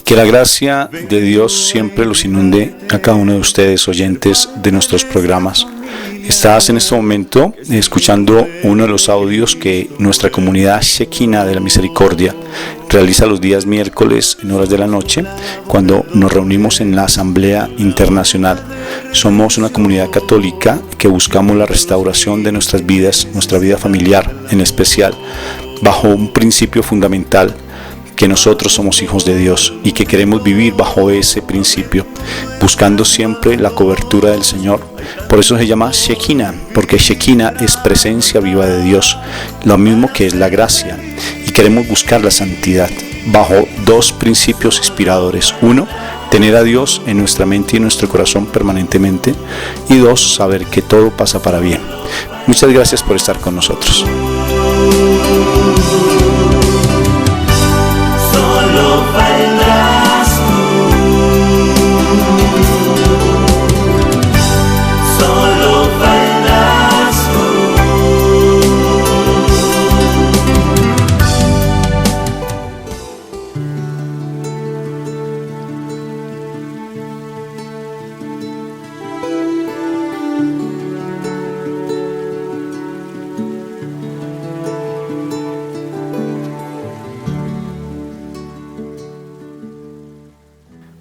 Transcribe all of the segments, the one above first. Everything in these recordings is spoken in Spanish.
Que la gracia de Dios siempre los inunde a cada uno de ustedes, oyentes de nuestros programas. Estás en este momento escuchando uno de los audios que nuestra comunidad Shekinah de la Misericordia realiza los días miércoles en horas de la noche, cuando nos reunimos en la Asamblea Internacional. Somos una comunidad católica que buscamos la restauración de nuestras vidas, nuestra vida familiar en especial, bajo un principio fundamental: que nosotros somos hijos de Dios y que queremos vivir bajo ese principio, buscando siempre la cobertura del Señor. Por eso se llama Shekinah, porque Shekinah es presencia viva de Dios, lo mismo que es la gracia, y queremos buscar la santidad bajo dos principios inspiradores: uno, tener a Dios en nuestra mente y en nuestro corazón permanentemente, y dos, saber que todo pasa para bien. Muchas gracias por estar con nosotros. Solo faltas tú, solo faltas tú.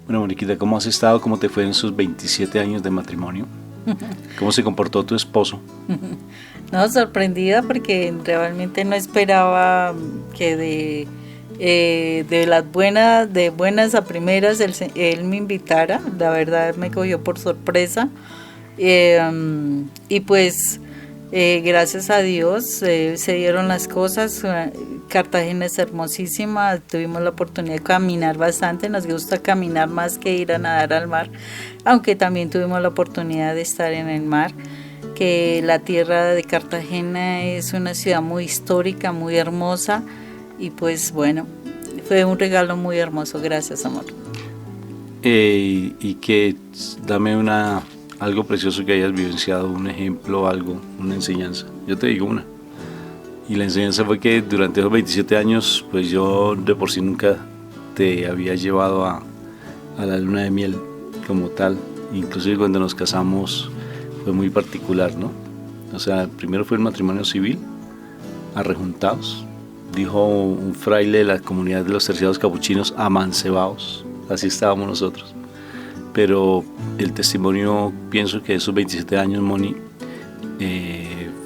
Bueno, Moniquita, ¿cómo has estado? ¿Cómo te fue en sus 27 años de matrimonio? ¿Cómo se comportó tu esposo? No, sorprendida porque realmente no esperaba que de buenas a primeras él me invitara. La verdad me cogió por sorpresa, y pues gracias a Dios se dieron las cosas. Cartagena es hermosísima, tuvimos la oportunidad de caminar bastante, nos gusta caminar más que ir a nadar al mar, aunque también tuvimos la oportunidad de estar en el mar, que la tierra de Cartagena es una ciudad muy histórica, muy hermosa, y pues bueno, fue un regalo muy hermoso. Gracias, amor. Y que dame algo precioso que hayas vivenciado, un ejemplo, algo, una enseñanza. Yo te digo una. Y la enseñanza fue que durante esos 27 años, pues yo de por sí nunca te había llevado a la luna de miel como tal. Inclusive cuando nos casamos fue muy particular, ¿no? O sea, primero fue el matrimonio civil, arrejuntados. Dijo un fraile de la comunidad de los terciados capuchinos, amancebados. Así estábamos nosotros. Pero el testimonio, pienso que de esos 27 años, Moni,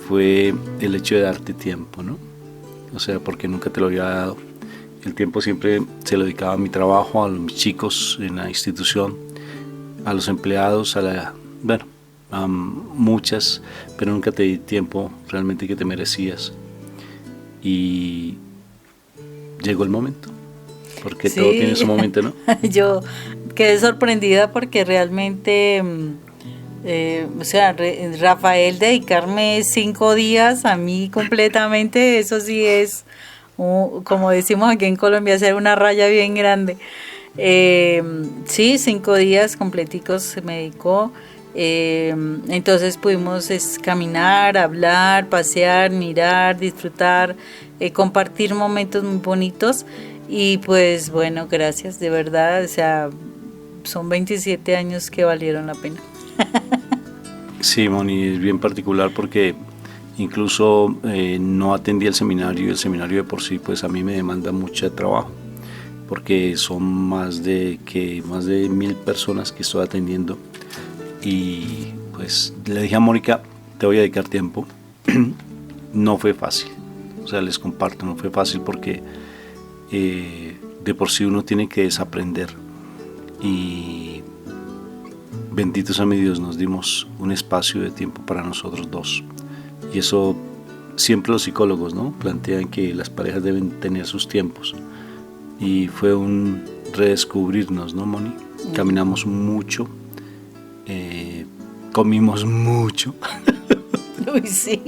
fue el hecho de darte tiempo, ¿no? O sea, porque nunca te lo había dado. El tiempo siempre se lo dedicaba a mi trabajo, a los chicos en la institución, a los empleados, a muchas, pero nunca te di tiempo realmente que te merecías. Y llegó el momento, porque sí, todo tiene su momento, ¿no? Yo quedé sorprendida porque realmente... Rafael, dedicarme 5 días a mí completamente, eso sí es, como decimos aquí en Colombia, hacer una raya bien grande. Sí, 5 días completicos se me dedicó. Entonces pudimos caminar, hablar, pasear, mirar, disfrutar, compartir momentos muy bonitos. Y pues bueno, gracias, de verdad, o sea, son 27 años que valieron la pena. Sí, Moni, es bien particular porque incluso no atendí el seminario, y el seminario de por sí pues a mí me demanda mucho trabajo, porque son más de 1,000 personas que estoy atendiendo, y pues le dije a Mónica, te voy a dedicar tiempo. No fue fácil, o sea, les comparto, no fue fácil porque de por sí uno tiene que desaprender, y bendito sea mi Dios, nos dimos un espacio de tiempo para nosotros dos. Y eso siempre los psicólogos, ¿no?, plantean que las parejas deben tener sus tiempos. Y fue un redescubrirnos, ¿no, Moni? Caminamos mucho, comimos mucho. Uy, sí.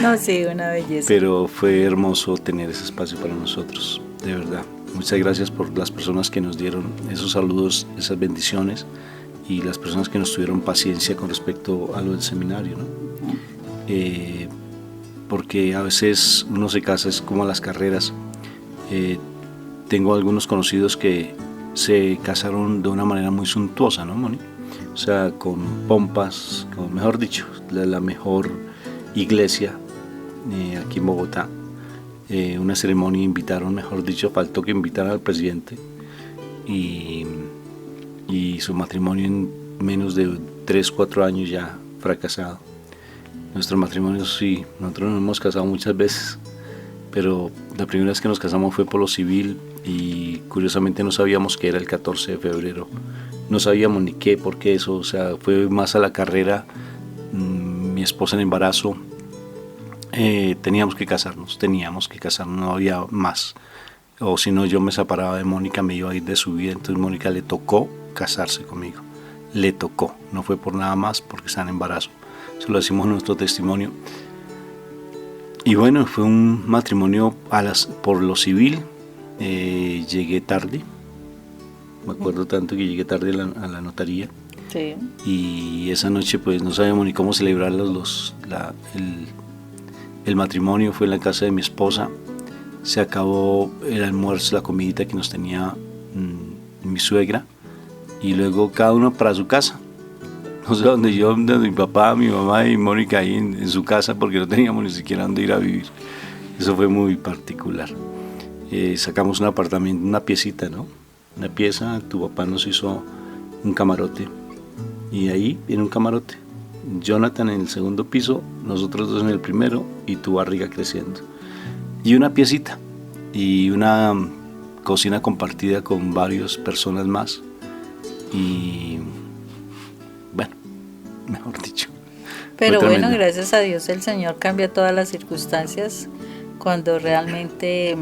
No, sí, una belleza. Pero fue hermoso tener ese espacio para nosotros, de verdad. Muchas gracias por las personas que nos dieron esos saludos, esas bendiciones, y las personas que nos tuvieron paciencia con respecto a lo del seminario, ¿no? Porque a veces uno se casa, es como a las carreras. Tengo algunos conocidos que se casaron de una manera muy suntuosa, ¿no, Moni? O sea, con pompas, con, mejor dicho, la mejor iglesia aquí en Bogotá. Una ceremonia invitaron, mejor dicho, faltó que invitaran al presidente y su matrimonio en menos de 3-4 años ya fracasado. Nuestro matrimonio, sí, nosotros nos hemos casado muchas veces, pero la primera vez que nos casamos fue por lo civil y curiosamente no sabíamos que era el 14 de febrero, no sabíamos ni qué, por qué eso, o sea, fue más a la carrera. Mi esposa en embarazo, teníamos que casarnos, no había más, o si no yo me separaba de Mónica, me iba a ir de su vida, entonces Mónica le tocó casarse conmigo, le tocó, no fue por nada más porque está en embarazo, eso lo decimos en nuestro testimonio. Y bueno, fue un matrimonio por lo civil. Llegué tarde, me acuerdo tanto que llegué tarde a la notaría. Sí. Y esa noche pues no sabíamos ni cómo celebrar el matrimonio. Fue en la casa de mi esposa, se acabó el almuerzo, la comidita que nos tenía mi suegra, y luego cada uno para su casa. No sé donde mi papá, mi mamá y Mónica ahí en su casa, porque no teníamos ni siquiera dónde ir a vivir. Eso fue muy particular. Sacamos un apartamento, una piecita, ¿no? Una pieza, tu papá nos hizo un camarote. Y ahí en un camarote, Jonathan en el segundo piso, nosotros dos en el primero y tu barriga creciendo. Y una piecita y una cocina compartida con varias personas más. Y bueno, mejor dicho. Pero bueno, gracias a Dios el Señor cambia todas las circunstancias cuando realmente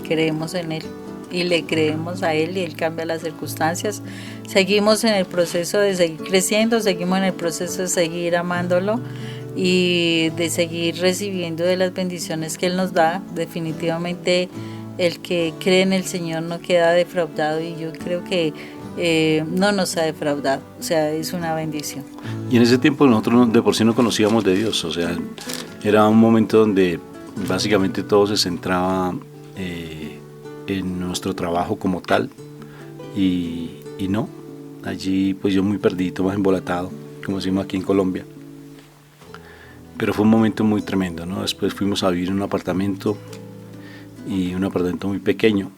creemos en Él y le creemos a Él y Él cambia las circunstancias. Seguimos en el proceso de seguir creciendo, seguimos en el proceso de seguir amándolo y de seguir recibiendo de las bendiciones que Él nos da. Definitivamente el que cree en el Señor no queda defraudado y yo creo que no nos ha defraudado, o sea, es una bendición. Y en ese tiempo nosotros de por sí no conocíamos de Dios, o sea, era un momento donde básicamente todo se centraba en nuestro trabajo como tal y no, allí pues yo muy perdido, más embolatado, como decimos aquí en Colombia, pero fue un momento muy tremendo, ¿no? Después fuimos a vivir en un apartamento muy pequeño.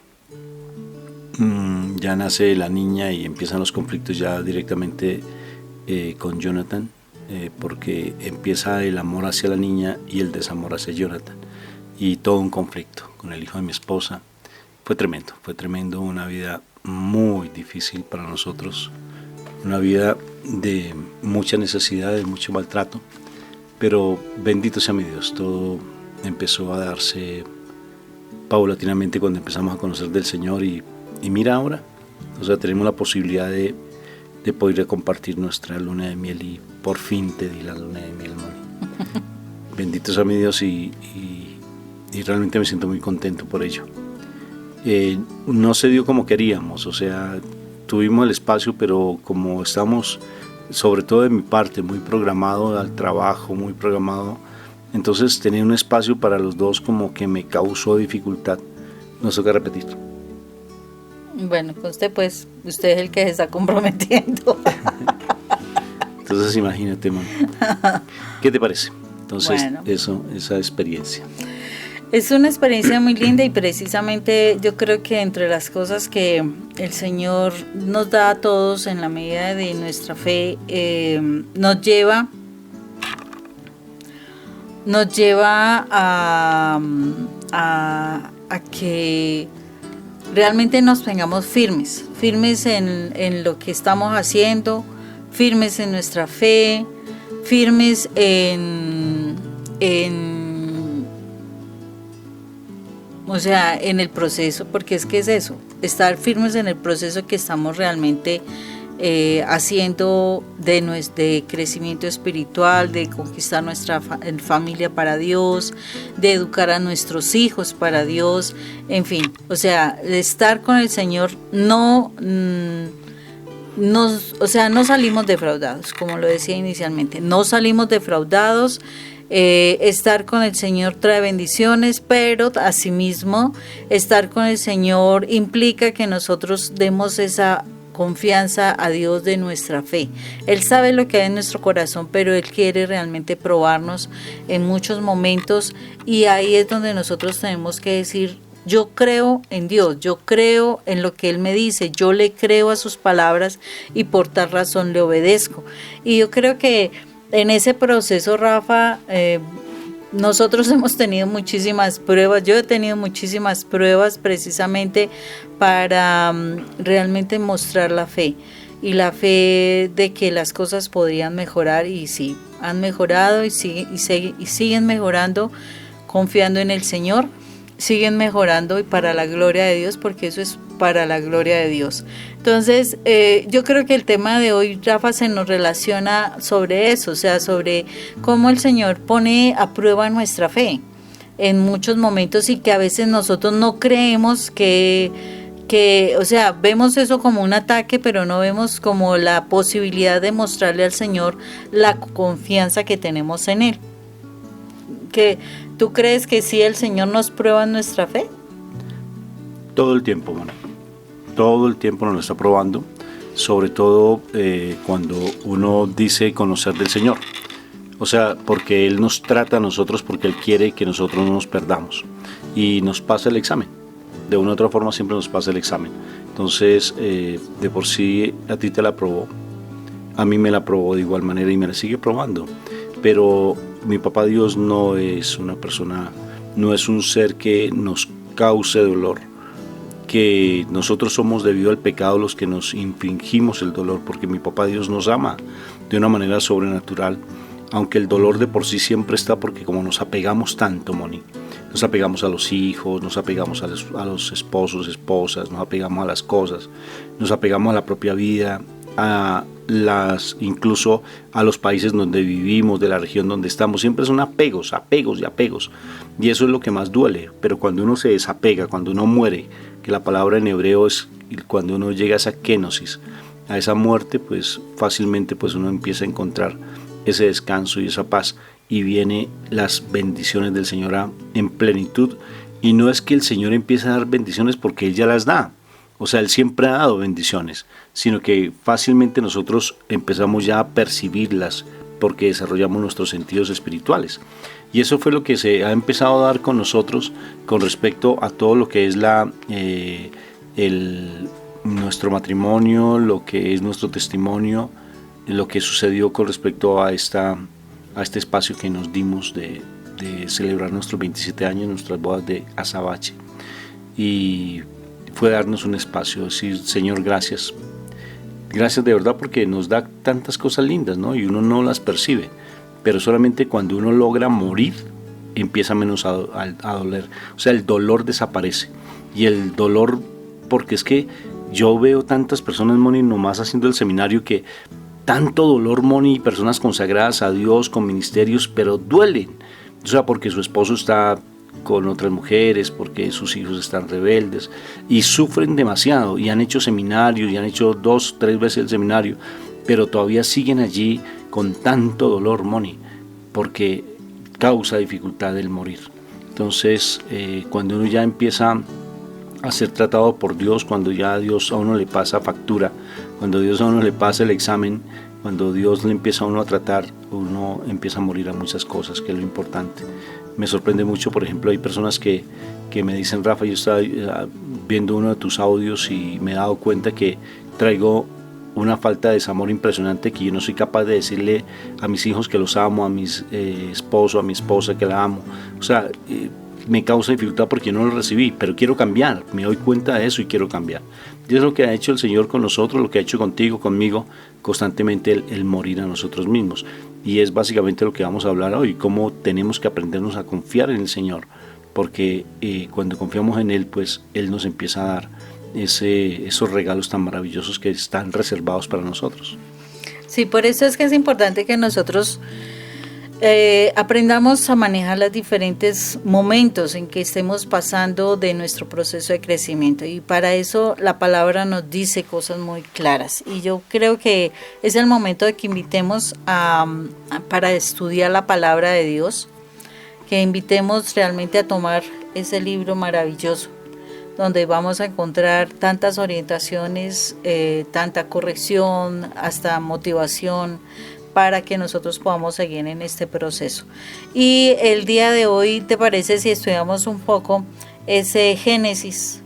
Ya nace la niña y empiezan los conflictos ya directamente con Jonathan, porque empieza el amor hacia la niña y el desamor hacia Jonathan, y todo un conflicto con el hijo de mi esposa. Fue tremendo, una vida muy difícil para nosotros, una vida de mucha necesidad, de mucho maltrato, pero bendito sea mi Dios, todo empezó a darse paulatinamente cuando empezamos a conocer del Señor y mira ahora, o sea, tenemos la posibilidad de poder compartir nuestra luna de miel y por fin te di la luna de miel, Moni. Bendito sea mi Dios y realmente me siento muy contento por ello. No se dio como queríamos, o sea, tuvimos el espacio, pero como estamos, sobre todo de mi parte, muy programado al trabajo, muy programado, entonces tener un espacio para los dos como que me causó dificultad. Nos toca repetir. Bueno, usted es el que se está comprometiendo. Entonces imagínate, man. ¿Qué te parece? Entonces, bueno, esa experiencia. Es una experiencia muy linda y precisamente yo creo que entre las cosas que el Señor nos da a todos en la medida de nuestra fe, nos lleva a que realmente nos tengamos firmes en lo que estamos haciendo, firmes en nuestra fe, firmes o sea, en el proceso, porque es que es eso, estar firmes en el proceso que estamos realmente haciendo de crecimiento espiritual, de conquistar nuestra familia para Dios, de educar a nuestros hijos para Dios, en fin, o sea, de estar con el Señor no salimos defraudados, como lo decía inicialmente, no salimos defraudados. Estar con el Señor trae bendiciones, pero asimismo estar con el Señor implica que nosotros demos esa confianza a Dios de nuestra fe. Él sabe lo que hay en nuestro corazón, pero Él quiere realmente probarnos en muchos momentos, y ahí es donde nosotros tenemos que decir: yo creo en Dios, yo creo en lo que Él me dice, yo le creo a sus palabras y por tal razón le obedezco. Y yo creo que en ese proceso, Rafa, nosotros hemos tenido muchísimas pruebas, yo he tenido muchísimas pruebas precisamente para realmente mostrar la fe, y la fe de que las cosas podrían mejorar, y sí, han mejorado y siguen mejorando, confiando en el Señor, siguen mejorando, y para la gloria de Dios, porque eso es para la gloria de Dios. Entonces, yo creo que el tema de hoy, Rafa, se nos relaciona sobre eso, o sea, sobre cómo el Señor pone a prueba nuestra fe en muchos momentos, y que a veces nosotros no creemos que, o sea, vemos eso como un ataque, pero no vemos como la posibilidad de mostrarle al Señor la confianza que tenemos en Él. ¿Tú crees que sí el Señor nos prueba nuestra fe? Todo el tiempo, bueno. Todo el tiempo nos lo está probando, sobre todo cuando uno dice conocer del Señor. O sea, porque Él nos trata a nosotros, porque Él quiere que nosotros no nos perdamos. Y nos pasa el examen. De una u otra forma siempre nos pasa el examen. Entonces, de por sí a ti te la probó. A mí me la probó de igual manera y me la sigue probando. Pero mi papá Dios no es una persona, no es un ser que nos cause dolor, que nosotros somos debido al pecado los que nos infligimos el dolor, porque mi papá Dios nos ama de una manera sobrenatural, aunque el dolor de por sí siempre está, porque como nos apegamos tanto, Moni, nos apegamos a los hijos, nos apegamos a los esposos, esposas, nos apegamos a las cosas, nos apegamos a la propia vida, incluso a los países donde vivimos, de la región donde estamos, siempre son apegos, y eso es lo que más duele. Pero cuando uno se desapega, cuando uno muere, que la palabra en hebreo es cuando uno llega a esa kenosis, a esa muerte, pues fácilmente pues uno empieza a encontrar ese descanso y esa paz, y vienen las bendiciones del Señor en plenitud. Y no es que el Señor empiece a dar bendiciones porque Él ya las da, o sea, Él siempre ha dado bendiciones, sino que fácilmente nosotros empezamos ya a percibirlas porque desarrollamos nuestros sentidos espirituales. Y eso fue lo que se ha empezado a dar con nosotros con respecto a todo lo que es nuestro matrimonio, lo que es nuestro testimonio, lo que sucedió con respecto a este espacio que nos dimos de celebrar nuestros 27 años, nuestras bodas de azabache. Y fue darnos un espacio, decir: Señor, gracias. Gracias de verdad, porque nos da tantas cosas lindas, ¿no? Y uno no las percibe. Pero solamente cuando uno logra morir, empieza menos a doler. O sea, el dolor desaparece. Y el dolor, porque es que yo veo tantas personas, Moni, nomás haciendo el seminario, que tanto dolor, Moni, personas consagradas a Dios, con ministerios, pero duelen. O sea, porque su esposo está con otras mujeres, porque sus hijos están rebeldes, y sufren demasiado, y han hecho seminarios, y han hecho 2, 3 veces el seminario, pero todavía siguen allí con tanto dolor, Moni, porque causa dificultad el morir. Entonces, cuando uno ya empieza a ser tratado por Dios, cuando ya Dios a uno le pasa factura, cuando Dios a uno le pasa el examen, cuando Dios le empieza a uno a tratar, uno empieza a morir a muchas cosas, que es lo importante. Me sorprende mucho, por ejemplo, hay personas que me dicen: Rafa, yo estaba viendo uno de tus audios y me he dado cuenta que traigo una falta de desamor impresionante, que yo no soy capaz de decirle a mis hijos que los amo, a mi esposo, a mi esposa que la amo. O sea, me causa dificultad porque no lo recibí, pero quiero cambiar, me doy cuenta de eso y quiero cambiar. Y es lo que ha hecho el Señor con nosotros, lo que ha hecho contigo, conmigo, constantemente el morir a nosotros mismos. Y es básicamente lo que vamos a hablar hoy, cómo tenemos que aprendernos a confiar en el Señor, porque cuando confiamos en Él, pues Él nos empieza a dar esos regalos tan maravillosos que están reservados para nosotros. Sí, por eso es que es importante que nosotros aprendamos a manejar los diferentes momentos en que estemos pasando de nuestro proceso de crecimiento, y para eso la palabra nos dice cosas muy claras, y yo creo que es el momento de que invitemos para estudiar la palabra de Dios, que invitemos realmente a tomar ese libro maravilloso donde vamos a encontrar tantas orientaciones, tanta corrección, hasta motivación, para que nosotros podamos seguir en este proceso. Y el día de hoy, ¿te parece si estudiamos un poco ese Génesis?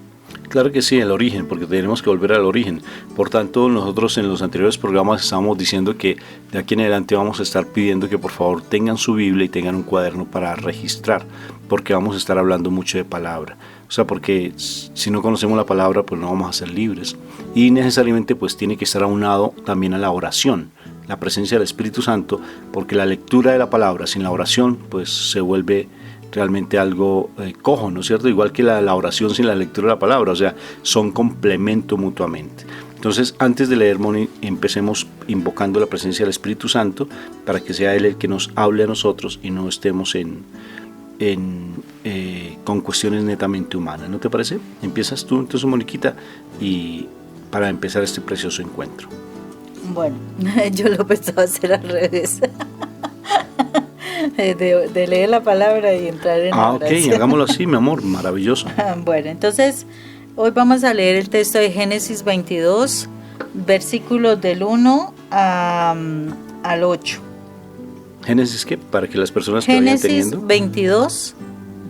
Claro que sí, el origen, porque tenemos que volver al origen. Por tanto, nosotros en los anteriores programas estábamos diciendo que de aquí en adelante vamos a estar pidiendo que por favor tengan su Biblia y tengan un cuaderno para registrar, porque vamos a estar hablando mucho de palabra. O sea, porque si no conocemos la palabra, pues no vamos a ser libres. Y necesariamente pues tiene que estar aunado también a la oración, la presencia del Espíritu Santo, porque la lectura de la palabra sin la oración pues se vuelve realmente algo cojo, ¿no es cierto? Igual que la oración sin la lectura de la palabra, o sea, son complemento mutuamente. Entonces, antes de leer, Moni, empecemos invocando la presencia del Espíritu Santo para que sea Él el que nos hable a nosotros y no estemos con cuestiones netamente humanas, ¿no te parece? Empiezas tú entonces, Moniquita, y para empezar este precioso encuentro. Bueno, yo lo pensaba hacer al revés. De leer la palabra y entrar en la oración. Ok, hagámoslo así, mi amor, maravilloso. Bueno, entonces hoy vamos a leer el texto de Génesis 22, versículos del 1 al 8. ¿Génesis qué? Para que las personas que Génesis vayan teniendo. 22,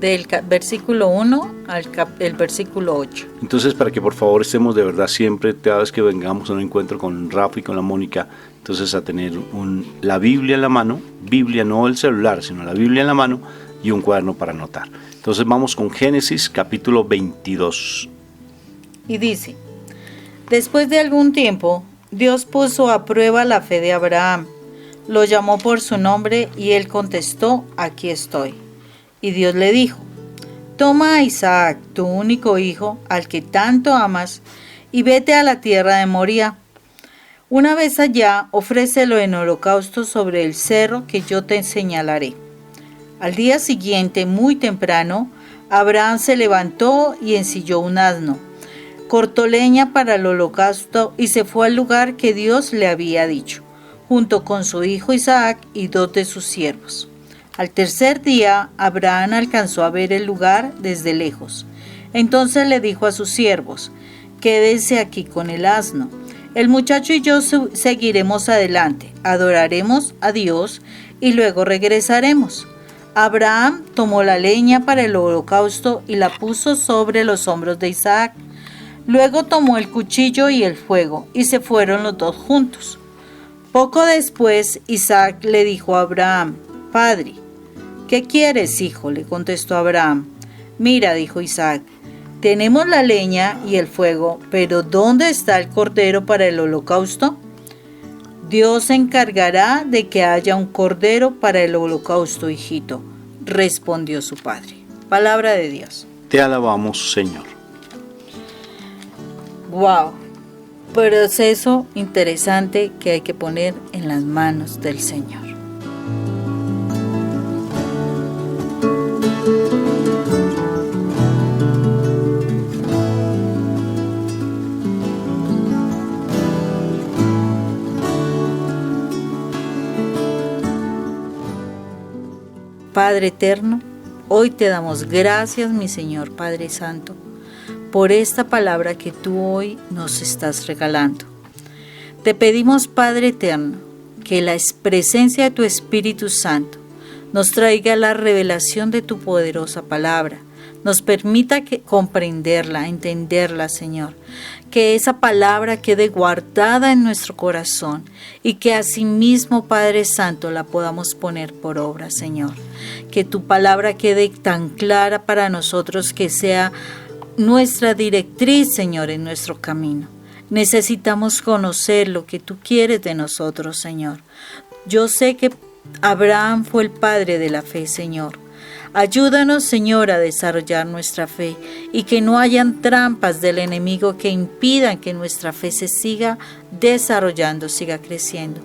del versículo 1 al el versículo 8. Entonces, para que por favor estemos de verdad siempre, cada vez que vengamos a un encuentro con Rafa y con la Mónica, entonces a tener la Biblia en la mano, Biblia no el celular, sino la Biblia en la mano y un cuaderno para anotar. Entonces vamos con Génesis capítulo 22. Y dice: después de algún tiempo, Dios puso a prueba la fe de Abraham. Lo llamó por su nombre y él contestó: aquí estoy. Y Dios le dijo: toma a Isaac, tu único hijo, al que tanto amas, y vete a la tierra de Moría. Una vez allá, ofrécelo en holocausto sobre el cerro que yo te señalaré. Al día siguiente, muy temprano, Abraham se levantó y ensilló un asno, cortó leña para el holocausto y se fue al lugar que Dios le había dicho, junto con su hijo Isaac y 2 de sus siervos. Al tercer día, Abraham alcanzó a ver el lugar desde lejos. Entonces le dijo a sus siervos: quédense aquí con el asno. El muchacho y yo seguiremos adelante, adoraremos a Dios y luego regresaremos. Abraham tomó la leña para el holocausto y la puso sobre los hombros de Isaac. Luego tomó el cuchillo y el fuego y se fueron los dos juntos. Poco después, Isaac le dijo a Abraham: Padre. ¿Qué quieres, hijo?, le contestó Abraham. Mira, dijo Isaac, tenemos la leña y el fuego, pero ¿dónde está el cordero para el holocausto? Dios se encargará de que haya un cordero para el holocausto, hijito, respondió su padre. Palabra de Dios. Te alabamos, Señor. Wow, proceso interesante que hay que poner en las manos del Señor. Padre eterno, hoy te damos gracias, mi Señor Padre Santo, por esta palabra que tú hoy nos estás regalando. Te pedimos, Padre eterno, que la presencia de tu Espíritu Santo nos traiga la revelación de tu poderosa palabra, nos permita comprenderla, entenderla, Señor, que esa palabra quede guardada en nuestro corazón y que asimismo, Padre Santo, la podamos poner por obra, Señor. Que tu palabra quede tan clara para nosotros que sea nuestra directriz, Señor, en nuestro camino. Necesitamos conocer lo que tú quieres de nosotros, Señor. Yo sé que Abraham fue el padre de la fe, Señor. Ayúdanos, Señor, a desarrollar nuestra fe y que no hayan trampas del enemigo que impidan que nuestra fe se siga desarrollando, siga creciendo.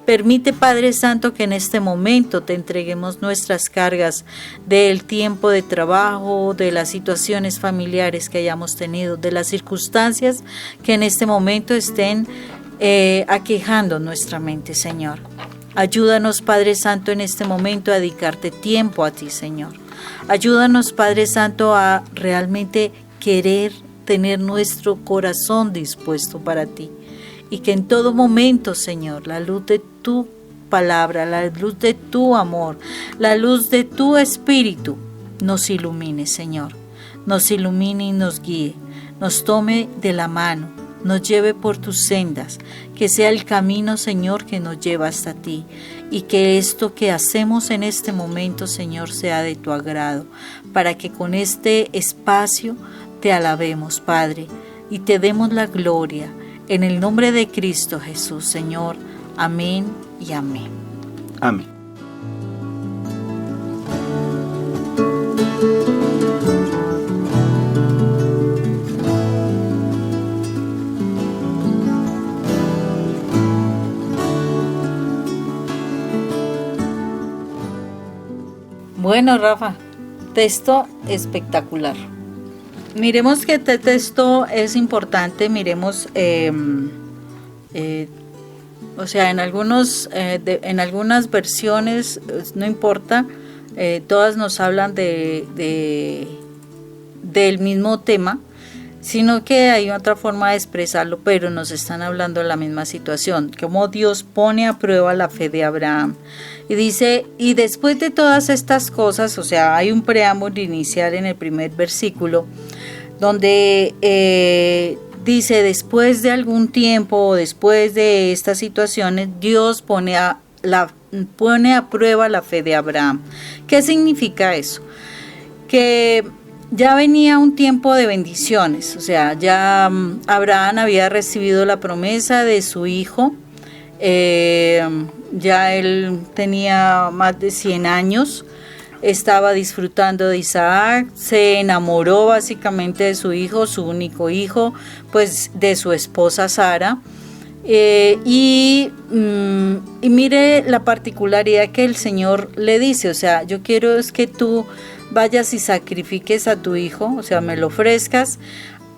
Permite, Padre Santo, que en este momento te entreguemos nuestras cargas del tiempo de trabajo, de las situaciones familiares que hayamos tenido, de las circunstancias que en este momento estén aquejando nuestra mente, Señor. Ayúdanos, Padre Santo, en este momento a dedicarte tiempo a ti, Señor. Ayúdanos, Padre Santo, a realmente querer tener nuestro corazón dispuesto para ti. Y que en todo momento, Señor, la luz de tu palabra, la luz de tu amor, la luz de tu espíritu nos ilumine, Señor. Nos ilumine y nos guíe, nos tome de la mano, nos lleve por tus sendas, que sea el camino, Señor, que nos lleva hasta ti, y que esto que hacemos en este momento, Señor, sea de tu agrado, para que con este espacio te alabemos, Padre, y te demos la gloria, en el nombre de Cristo Jesús, Señor. Amén y amén. Amén. Bueno, Rafa, texto espectacular. Miremos que este texto es importante, miremos, o sea, en algunas versiones, no importa, todas nos hablan del mismo tema, sino que hay otra forma de expresarlo, pero nos están hablando de la misma situación, como Dios pone a prueba la fe de Abraham. Y dice, y después de todas estas cosas, o sea, hay un preámbulo inicial en el primer versículo, donde dice, después de algún tiempo, después de estas situaciones, Dios pone a prueba la fe de Abraham. ¿Qué significa eso? Que ya venía un tiempo de bendiciones, o sea, ya Abraham había recibido la promesa de su hijo, ya él tenía más de 100 años, estaba disfrutando de Isaac, se enamoró básicamente de su hijo, su único hijo, pues de su esposa Sara, y mire la particularidad que el Señor le dice, o sea, yo quiero es que tú vayas y sacrifiques a tu hijo, o sea, me lo ofrezcas,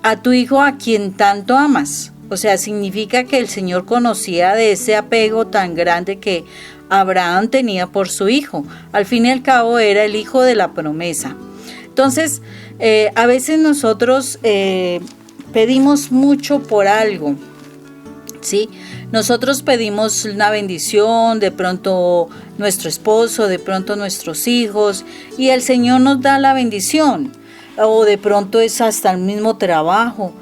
a tu hijo a quien tanto amas. O sea, significa que el Señor conocía de ese apego tan grande que Abraham tenía por su hijo. Al fin y al cabo era el hijo de la promesa. Entonces, a veces nosotros pedimos mucho por algo, ¿sí? Nosotros pedimos una bendición, de pronto nuestro esposo, de pronto nuestros hijos, y el Señor nos da la bendición, o de pronto es hasta el mismo trabajo,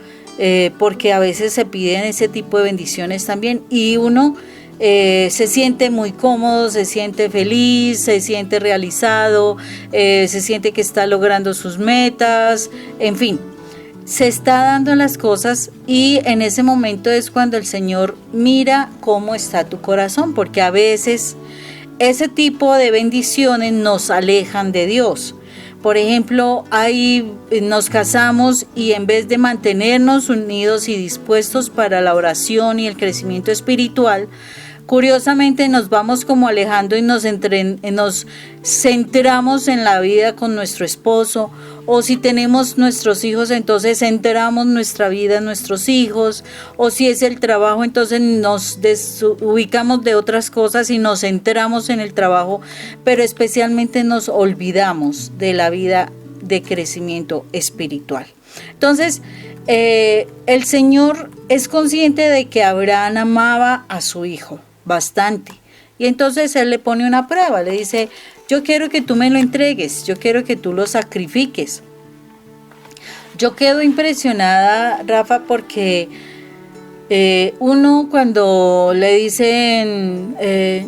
porque a veces se piden ese tipo de bendiciones también, y uno se siente muy cómodo, se siente feliz, se siente realizado, se siente que está logrando sus metas, en fin. Se está dando las cosas y en ese momento es cuando el Señor mira cómo está tu corazón, porque a veces ese tipo de bendiciones nos alejan de Dios. Por ejemplo, ahí nos casamos y en vez de mantenernos unidos y dispuestos para la oración y el crecimiento espiritual, curiosamente nos vamos como alejando y nos centramos en la vida con nuestro esposo, o si tenemos nuestros hijos, entonces centramos nuestra vida en nuestros hijos, o si es el trabajo, entonces nos desubicamos de otras cosas y nos centramos en el trabajo, pero especialmente nos olvidamos de la vida de crecimiento espiritual. Entonces, el Señor es consciente de que Abraham amaba a su hijo bastante, y entonces Él le pone una prueba, le dice, yo quiero que tú me lo entregues, yo quiero que tú lo sacrifiques. Yo quedo impresionada, Rafa, porque uno cuando le dicen,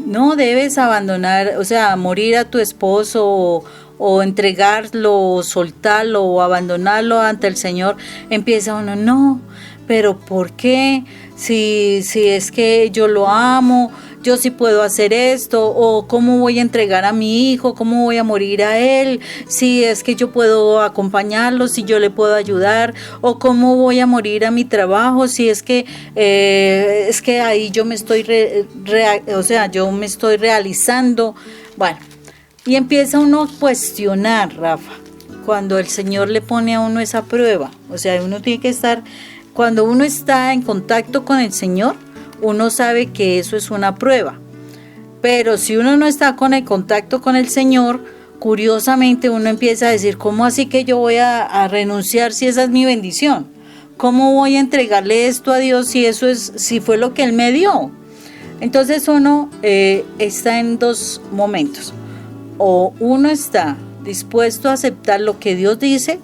no debes abandonar, o sea, morir a tu esposo o entregarlo, o soltarlo o abandonarlo ante el Señor, empieza uno, no, pero ¿por qué? Si es que yo lo amo, yo sí puedo hacer esto, o cómo voy a entregar a mi hijo, cómo voy a morir a él, si es que yo puedo acompañarlo, si yo le puedo ayudar, o cómo voy a morir a mi trabajo, si es que ahí yo me estoy yo me estoy realizando. Bueno, y empieza uno a cuestionar, Rafa, cuando el Señor le pone a uno esa prueba. O sea, uno tiene que estar, cuando uno está en contacto con el Señor, uno sabe que eso es una prueba. Pero si uno no está con el contacto con el Señor, curiosamente uno empieza a decir, ¿cómo así que yo voy a renunciar si esa es mi bendición? ¿Cómo voy a entregarle esto a Dios si fue lo que Él me dio? Entonces uno está en dos momentos. O uno está dispuesto a aceptar lo que Dios dice,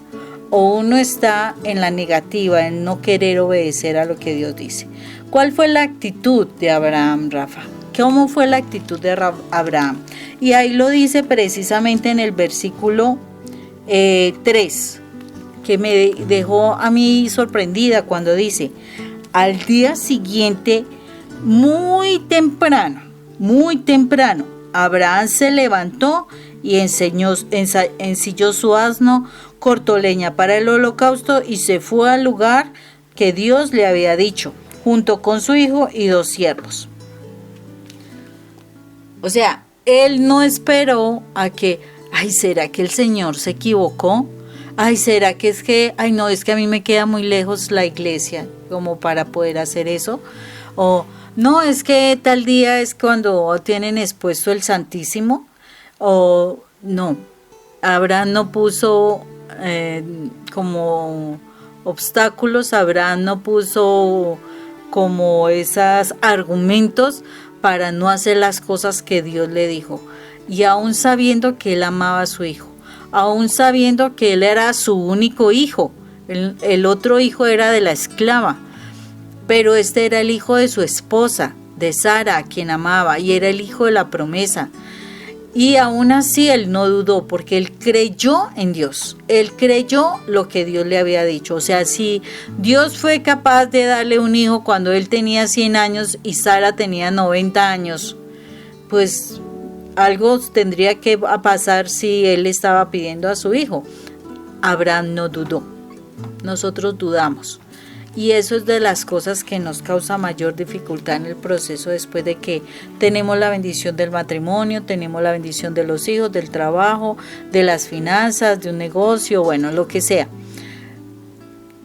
o uno está en la negativa, en no querer obedecer a lo que Dios dice. ¿Cuál fue la actitud de Abraham, Rafa? ¿Cómo fue la actitud de Abraham? Y ahí lo dice precisamente en el versículo 3, que me dejó a mí sorprendida cuando dice, al día siguiente, muy temprano, Abraham se levantó y ensilló su asno, cortó leña para el holocausto y se fue al lugar que Dios le había dicho, junto con su hijo y 2 siervos. O sea, él no esperó a que, ¿será que el Señor se equivocó? ¿Será que es que a mí me queda muy lejos la iglesia como para poder hacer eso? O no, es que tal día es cuando tienen expuesto el Santísimo. O no, Abraham no puso como obstáculos, Abraham no puso como esos argumentos para no hacer las cosas que Dios le dijo. Y aún sabiendo que él amaba a su hijo, aún sabiendo que él era su único hijo, el otro hijo era de la esclava, pero este era el hijo de su esposa, de Sara, a quien amaba, y era el hijo de la promesa. Y aún así él no dudó, porque él creyó en Dios, él creyó lo que Dios le había dicho. O sea, si Dios fue capaz de darle un hijo cuando él tenía 100 años y Sara tenía 90 años, pues algo tendría que pasar si él estaba pidiendo a su hijo. Abraham no dudó, nosotros dudamos. Y eso es de las cosas que nos causa mayor dificultad en el proceso después de que tenemos la bendición del matrimonio, tenemos la bendición de los hijos, del trabajo, de las finanzas, de un negocio, bueno, lo que sea.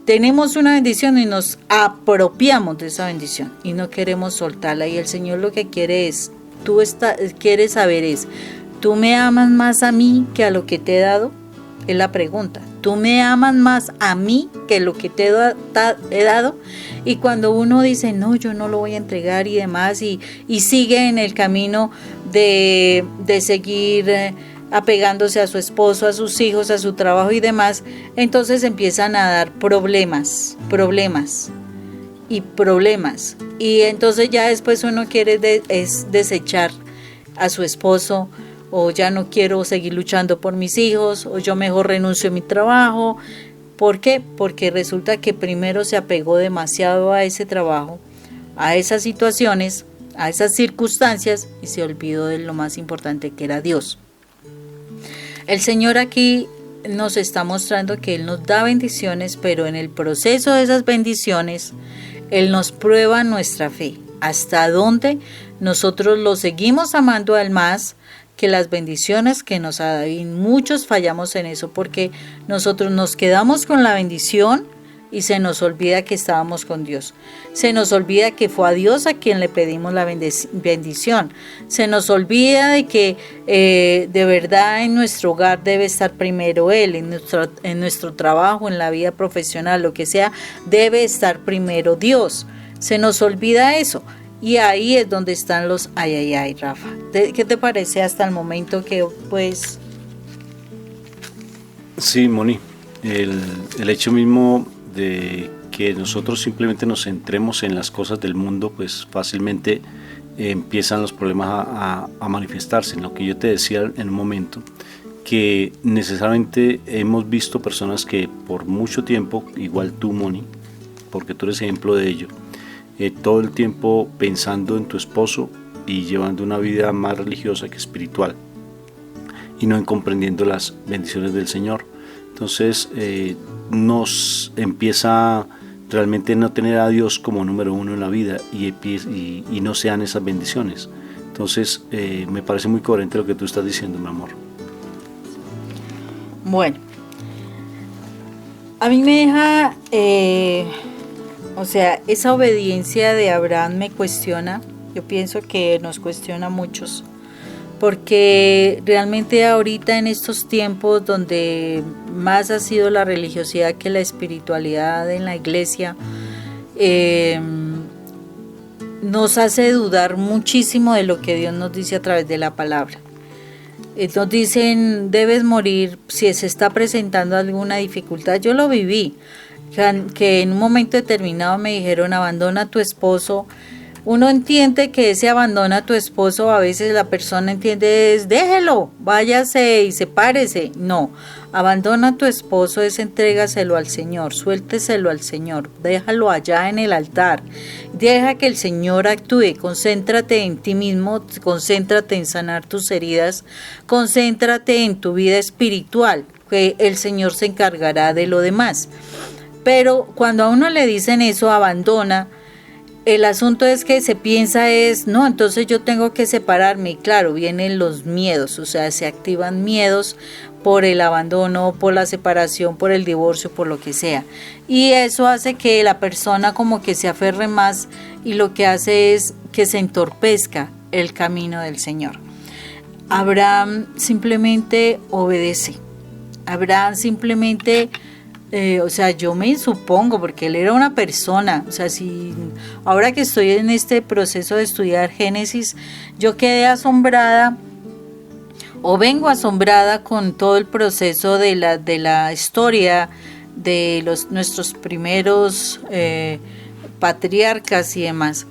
Tenemos una bendición y nos apropiamos de esa bendición y no queremos soltarla. Y el Señor lo que quiere es, quieres saber es, ¿tú me amas más a mí que a lo que te he dado? Es la pregunta. ¿Tú me amas más a mí que lo que te he dado? Y cuando uno dice, no, yo no lo voy a entregar y demás, y sigue en el camino de seguir apegándose a su esposo, a sus hijos, a su trabajo y demás, entonces empiezan a dar problemas. Y entonces ya después uno quiere desechar a su esposo, o ya no quiero seguir luchando por mis hijos, o yo mejor renuncio a mi trabajo. ¿Por qué? Porque resulta que primero se apegó demasiado a ese trabajo, a esas situaciones, a esas circunstancias, y se olvidó de lo más importante, que era Dios. El Señor aquí nos está mostrando que Él nos da bendiciones, pero en el proceso de esas bendiciones, Él nos prueba nuestra fe. ¿Hasta dónde nosotros lo seguimos amando a Él más que las bendiciones que nos ha dado? Y muchos fallamos en eso porque nosotros nos quedamos con la bendición y se nos olvida que estábamos con Dios. Se nos olvida que fue a Dios a quien le pedimos la bendición. Se nos olvida de que de verdad en nuestro hogar debe estar primero Él, en nuestro trabajo, en la vida profesional, lo que sea, debe estar primero Dios. Se nos olvida eso. Y ahí es donde están los Rafa. ¿Qué te parece hasta el momento que pues? Sí, Moni, el hecho mismo de que nosotros simplemente nos centremos en las cosas del mundo, pues fácilmente empiezan los problemas a manifestarse. En lo que yo te decía en un momento, que necesariamente hemos visto personas que por mucho tiempo, igual tú, Moni, porque tú eres ejemplo de ello, todo el tiempo pensando en tu esposo y llevando una vida más religiosa que espiritual y no comprendiendo las bendiciones del Señor. Entonces nos empieza realmente no tener a Dios como número uno en la vida y no sean esas bendiciones. Entonces me parece muy coherente lo que tú estás diciendo, mi amor. Bueno, a mí me deja, o sea, esa obediencia de Abraham me cuestiona. Yo pienso que nos cuestiona a muchos, porque realmente ahorita en estos tiempos donde más ha sido la religiosidad que la espiritualidad en la iglesia, nos hace dudar muchísimo de lo que Dios nos dice a través de la palabra. Nos dicen, debes morir si se está presentando alguna dificultad. Yo lo viví, que en un momento determinado me dijeron, abandona a tu esposo. Uno entiende que ese abandona a tu esposo, a veces la persona entiende es déjelo, váyase y sepárese. No, abandona a tu esposo es entrégaselo al Señor, suélteselo al Señor, déjalo allá en el altar, deja que el Señor actúe, concéntrate en ti mismo, concéntrate en sanar tus heridas, concéntrate en tu vida espiritual, que el Señor se encargará de lo demás. Pero cuando a uno le dicen eso, abandona, el asunto es que se piensa no, entonces yo tengo que separarme, y claro, vienen los miedos, o sea, se activan miedos por el abandono, por la separación, por el divorcio, por lo que sea, y eso hace que la persona como que se aferre más, y lo que hace es que se entorpezca el camino del Señor. Abraham simplemente obedece, Abraham simplemente... o sea, yo me supongo, porque él era una persona, o sea, si ahora que estoy en este proceso de estudiar Génesis, yo quedé asombrada, o vengo asombrada con todo el proceso de la historia de nuestros primeros patriarcas y demás.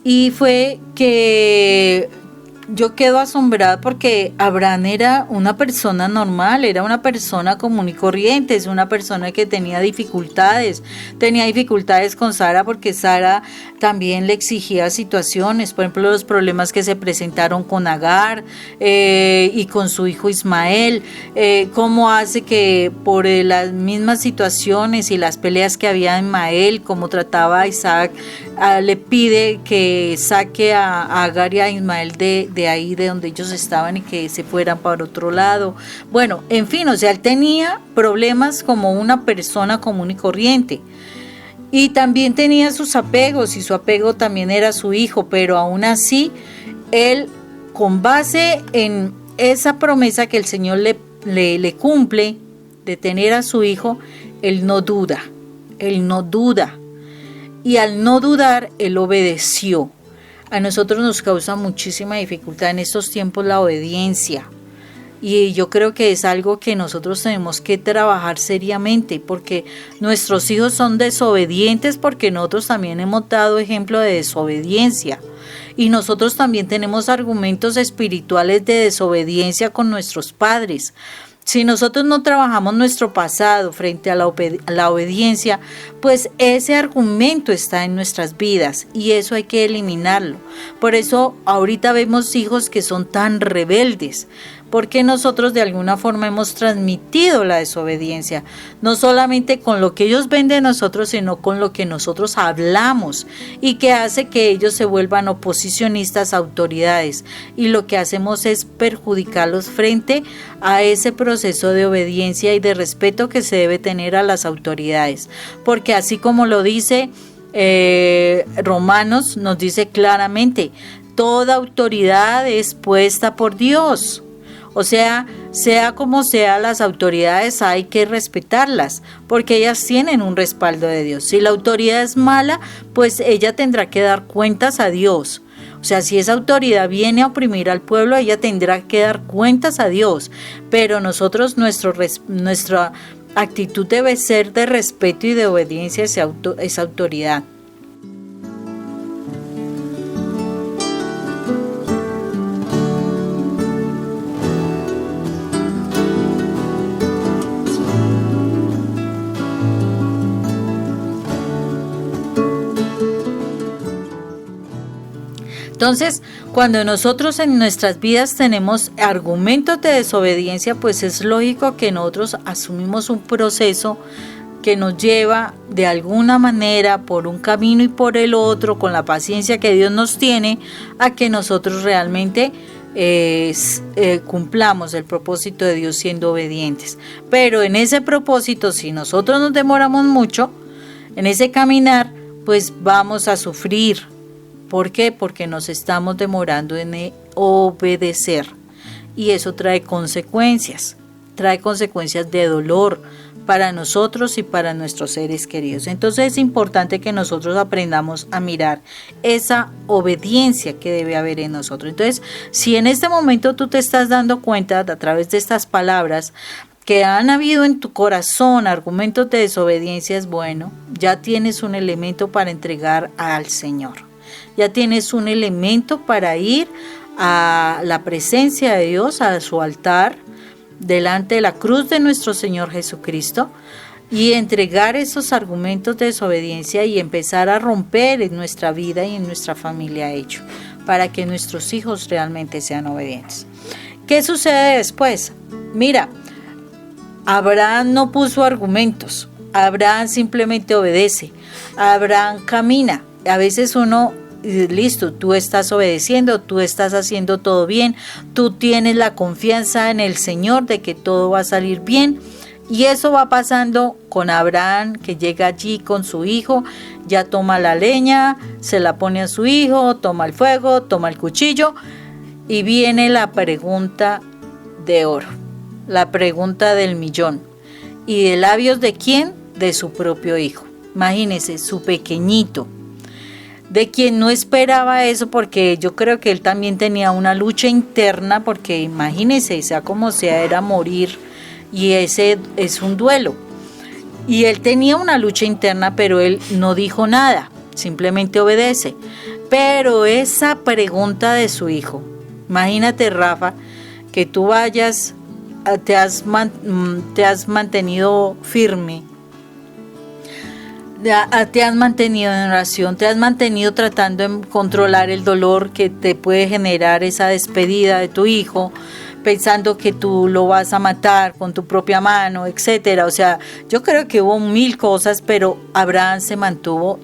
Y fue que yo quedo asombrada porque Abraham era una persona normal, era una persona común y corriente, es una persona que tenía dificultades con Sara, porque Sara también le exigía situaciones, por ejemplo los problemas que se presentaron con Agar y con su hijo Ismael, cómo hace que por las mismas situaciones y las peleas que había en Ismael, cómo trataba a Isaac, le pide que saque a Agar y a Ismael de ahí de donde ellos estaban y que se fueran para otro lado. Bueno, en fin, o sea, él tenía problemas como una persona común y corriente. Y también tenía sus apegos, y su apego también era su hijo, pero aún así, él, con base en esa promesa que el Señor le cumple de tener a su hijo, él no duda. Y al no dudar, él obedeció. A nosotros nos causa muchísima dificultad en estos tiempos la obediencia. Y yo creo que es algo que nosotros tenemos que trabajar seriamente, porque nuestros hijos son desobedientes, porque nosotros también hemos dado ejemplo de desobediencia. Y nosotros también tenemos argumentos espirituales de desobediencia con nuestros padres. Si nosotros no trabajamos nuestro pasado frente a la obediencia, pues ese argumento está en nuestras vidas y eso hay que eliminarlo. Por eso ahorita vemos hijos que son tan rebeldes, porque nosotros de alguna forma hemos transmitido la desobediencia, no solamente con lo que ellos ven de nosotros, sino con lo que nosotros hablamos, y que hace que ellos se vuelvan oposicionistas a autoridades, y lo que hacemos es perjudicarlos frente a ese proceso de obediencia y de respeto que se debe tener a las autoridades, porque así como lo dice Romanos, nos dice claramente, toda autoridad es puesta por Dios. O sea como sea, las autoridades hay que respetarlas, porque ellas tienen un respaldo de Dios. Si la autoridad es mala, pues ella tendrá que dar cuentas a Dios. O sea, si esa autoridad viene a oprimir al pueblo, ella tendrá que dar cuentas a Dios. Pero nosotros, nuestra actitud debe ser de respeto y de obediencia a esa autoridad. Entonces, cuando nosotros en nuestras vidas tenemos argumentos de desobediencia, pues es lógico que nosotros asumimos un proceso que nos lleva de alguna manera por un camino y por el otro, con la paciencia que Dios nos tiene, a que nosotros realmente cumplamos el propósito de Dios siendo obedientes. Pero en ese propósito, si nosotros nos demoramos mucho en ese caminar, pues vamos a sufrir. ¿Por qué? Porque nos estamos demorando en obedecer, y eso trae consecuencias de dolor para nosotros y para nuestros seres queridos. Entonces es importante que nosotros aprendamos a mirar esa obediencia que debe haber en nosotros. Entonces, si en este momento tú te estás dando cuenta a través de estas palabras que han habido en tu corazón argumentos de desobediencia, es bueno, ya tienes un elemento para entregar al Señor. Ya tienes un elemento para ir a la presencia de Dios, a su altar, delante de la cruz de nuestro Señor Jesucristo, y entregar esos argumentos de desobediencia y empezar a romper en nuestra vida y en nuestra familia hecho, para que nuestros hijos realmente sean obedientes. ¿Qué sucede después? Mira, Abraham no puso argumentos, Abraham simplemente obedece, Abraham camina. A veces uno, listo, tú estás obedeciendo, tú estás haciendo todo bien, tú tienes la confianza en el Señor de que todo va a salir bien, y eso va pasando con Abraham, que llega allí con su hijo, ya toma la leña, se la pone a su hijo, toma el fuego, toma el cuchillo, y viene la pregunta de oro, la pregunta del millón. ¿Y de labios de quién? De su propio hijo. Imagínense, su pequeñito, de quien no esperaba eso, porque yo creo que él también tenía una lucha interna, porque imagínense, sea como sea, era morir, y ese es un duelo. Y él tenía una lucha interna, pero él no dijo nada, simplemente obedece. Pero esa pregunta de su hijo, imagínate, Rafa, que tú vayas, te has mantenido firme, te has mantenido en oración, te has mantenido tratando de controlar el dolor que te puede generar esa despedida de tu hijo, pensando que tú lo vas a matar con tu propia mano, etcétera. O sea, yo creo que hubo 1000 cosas, pero Abraham se mantuvo